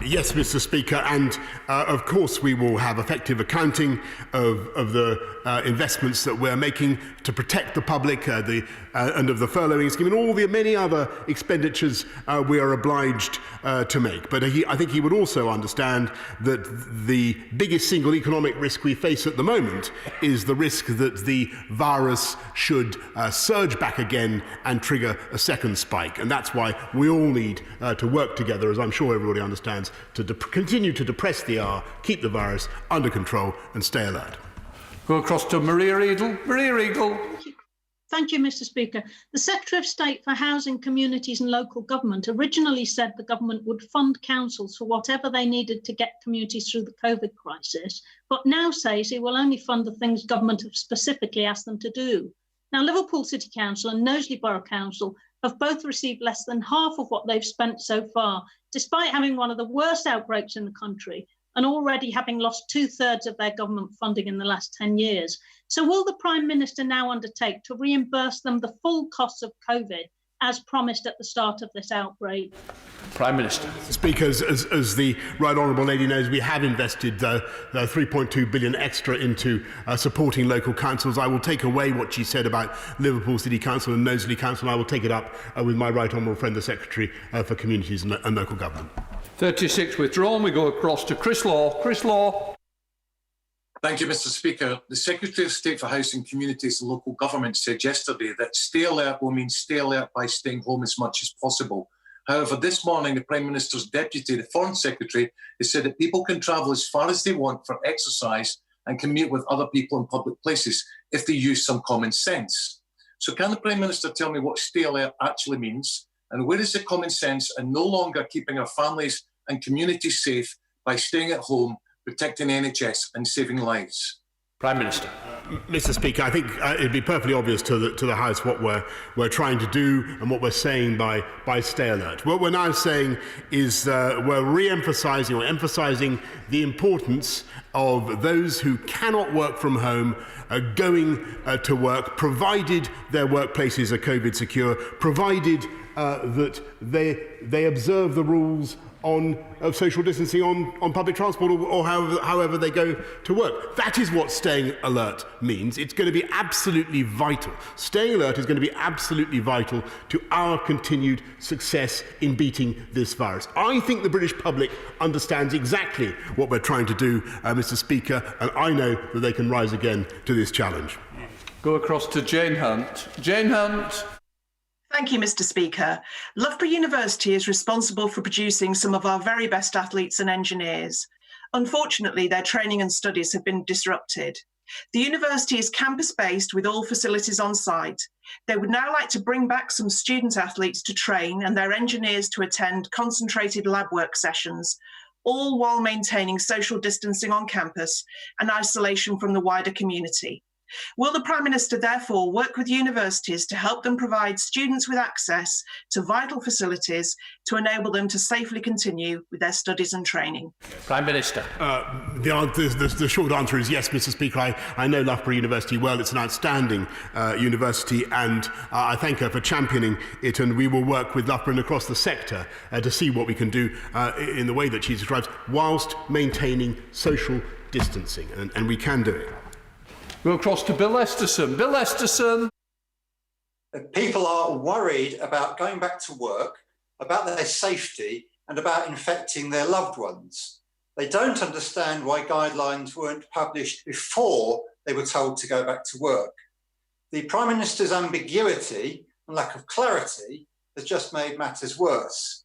Yes, Mr. Speaker, and of course we will have effective accounting of the investments that we're making to protect the public, and of the furloughing scheme and all the many other expenditures we are obliged to make. But I think he would also understand that the biggest single economic risk we face at the moment is the risk that the virus should surge back again and trigger a second spike. And that's why we all need to work together, as I'm sure everybody understands, to continue to depress the R, keep the virus under control and stay alert. Go across to Maria Eagle. Maria Eagle. Thank you, Mr. Speaker. The Secretary of State for Housing, Communities and Local Government originally said the government would fund councils for whatever they needed to get communities through the COVID crisis, but now says he will only fund the things government have specifically asked them to do. Now, Liverpool City Council and Knowsley Borough Council have both received less than half of what they've spent so far, despite having one of the worst outbreaks in the country and already having lost 2/3 of their government funding in the last 10 years. So will the Prime Minister now undertake to reimburse them the full costs of COVID, as promised at the start of this outbreak? Prime Minister. Speaker, as the Right Honourable Lady knows, we have invested the 3.2 billion extra into supporting local councils. I will take away what she said about Liverpool City Council and Knowsley Council, and I will take it up with my Right Honourable friend, the Secretary for Communities and Local Government. 36 withdrawn. We go across to Chris Law. Chris Law. Thank you, Mr. Speaker. The Secretary of State for Housing, Communities and Local Government said yesterday that stay alert will mean stay alert by staying home as much as possible. However, this morning, the Prime Minister's Deputy, the Foreign Secretary, has said that people can travel as far as they want for exercise and commute with other people in public places if they use some common sense. So can the Prime Minister tell me what stay alert actually means? And where is the common sense and no longer keeping our families and communities safe by staying at home, protecting NHS and saving lives? Prime Minister. Mr. Speaker, I think it'd be perfectly obvious to the House what we're trying to do and what we're saying by stay alert. What we're now saying is we're re-emphasising or emphasising the importance of those who cannot work from home going to work, provided their workplaces are COVID secure, provided that they observe the rules of social distancing on public transport or however they go to work. That is what staying alert means. It's going to be absolutely vital. Staying alert is going to be absolutely vital to our continued success in beating this virus. I think the British public understands exactly what we're trying to do, Mr. Speaker, and I know that they can rise again to this challenge. Go across to Jane Hunt. Jane Hunt. Thank you, Mr. Speaker. Loughborough University is responsible for producing some of our very best athletes and engineers. Unfortunately, their training and studies have been disrupted. The university is campus-based with all facilities on site. They would now like to bring back some student athletes to train and their engineers to attend concentrated lab work sessions, all while maintaining social distancing on campus and isolation from the wider community. Will the Prime Minister therefore work with universities to help them provide students with access to vital facilities to enable them to safely continue with their studies and training? Prime Minister. The short answer is yes, Mr. Speaker. I know Loughborough University well. It's an outstanding university, and I thank her for championing it, and we will work with Loughborough and across the sector to see what we can do in the way that she describes, whilst maintaining social distancing, and we can do it. We'll cross to Bill Esterson. Bill Esterson. People are worried about going back to work, about their safety, and about infecting their loved ones. They don't understand why guidelines weren't published before they were told to go back to work. The Prime Minister's ambiguity and lack of clarity has just made matters worse.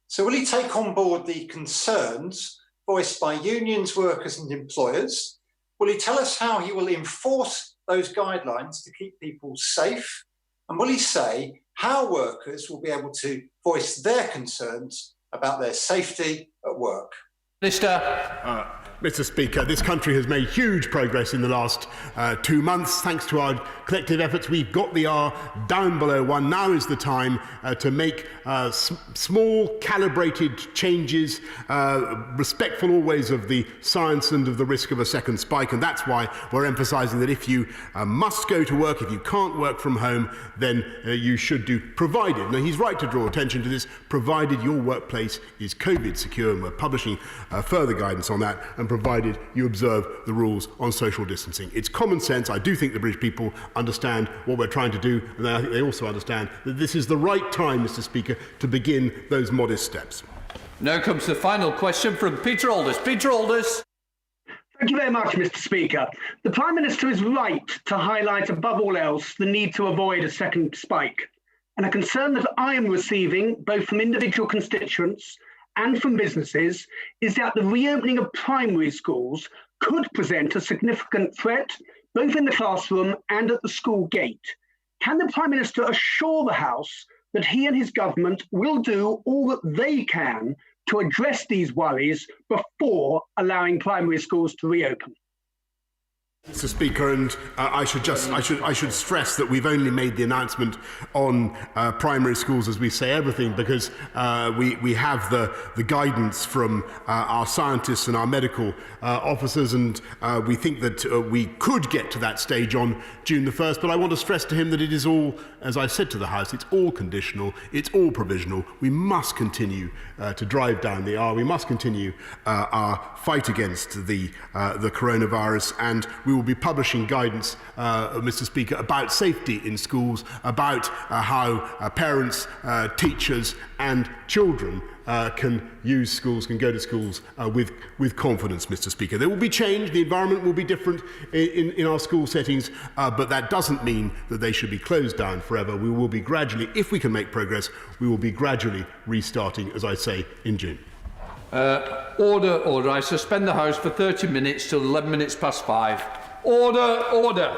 So will he take on board the concerns voiced by unions, workers and employers? Will he tell us how he will enforce those guidelines to keep people safe? And will he say how workers will be able to voice their concerns about their safety at work? Mr. Speaker, this country has made huge progress in the last 2 months. Thanks to our collective efforts, we've got the R down below 1. Now is the time to make small, calibrated changes, respectful always of the science and of the risk of a second spike. And that's why we're emphasising that if you must go to work, if you can't work from home, then you should do, provided. Now, he's right to draw attention to this, provided your workplace is COVID secure, and we're publishing further guidance on that, and provided you observe the rules on social distancing. It's common sense. I do think the British people understand what we're trying to do, and I think they also understand that this is the right time, Mr. Speaker, to begin those modest steps. Now comes the final question from Peter Aldous. Peter Aldous. Thank you very much, Mr. Speaker. The Prime Minister is right to highlight above all else the need to avoid a second spike. And a concern that I am receiving, both from individual constituents and from businesses, is that the reopening of primary schools could present a significant threat, both in the classroom and at the school gate. Can the Prime Minister assure the House that he and his government will do all that they can to address these worries before allowing primary schools to reopen? Mr. Speaker, and I should stress that we've only made the announcement on primary schools, as we say everything, because we have the guidance from our scientists and our medical officers, and we think that we could get to that stage on June the 1st. But I want to stress to him that it is all, as I said to the House, it's all conditional, it's all provisional. We must continue to drive down the R. We must continue our fight against the coronavirus, and we will be publishing guidance, Mr. Speaker, about safety in schools, about how parents, teachers and children can use schools, can go to schools with confidence, Mr. Speaker. There will be change, the environment will be different in our school settings, but that doesn't mean that they should be closed down forever. We will be gradually, if we can make progress, we will be gradually restarting, as I say, in June. Order. I suspend the House for 30 minutes till 11 minutes past 5. Order.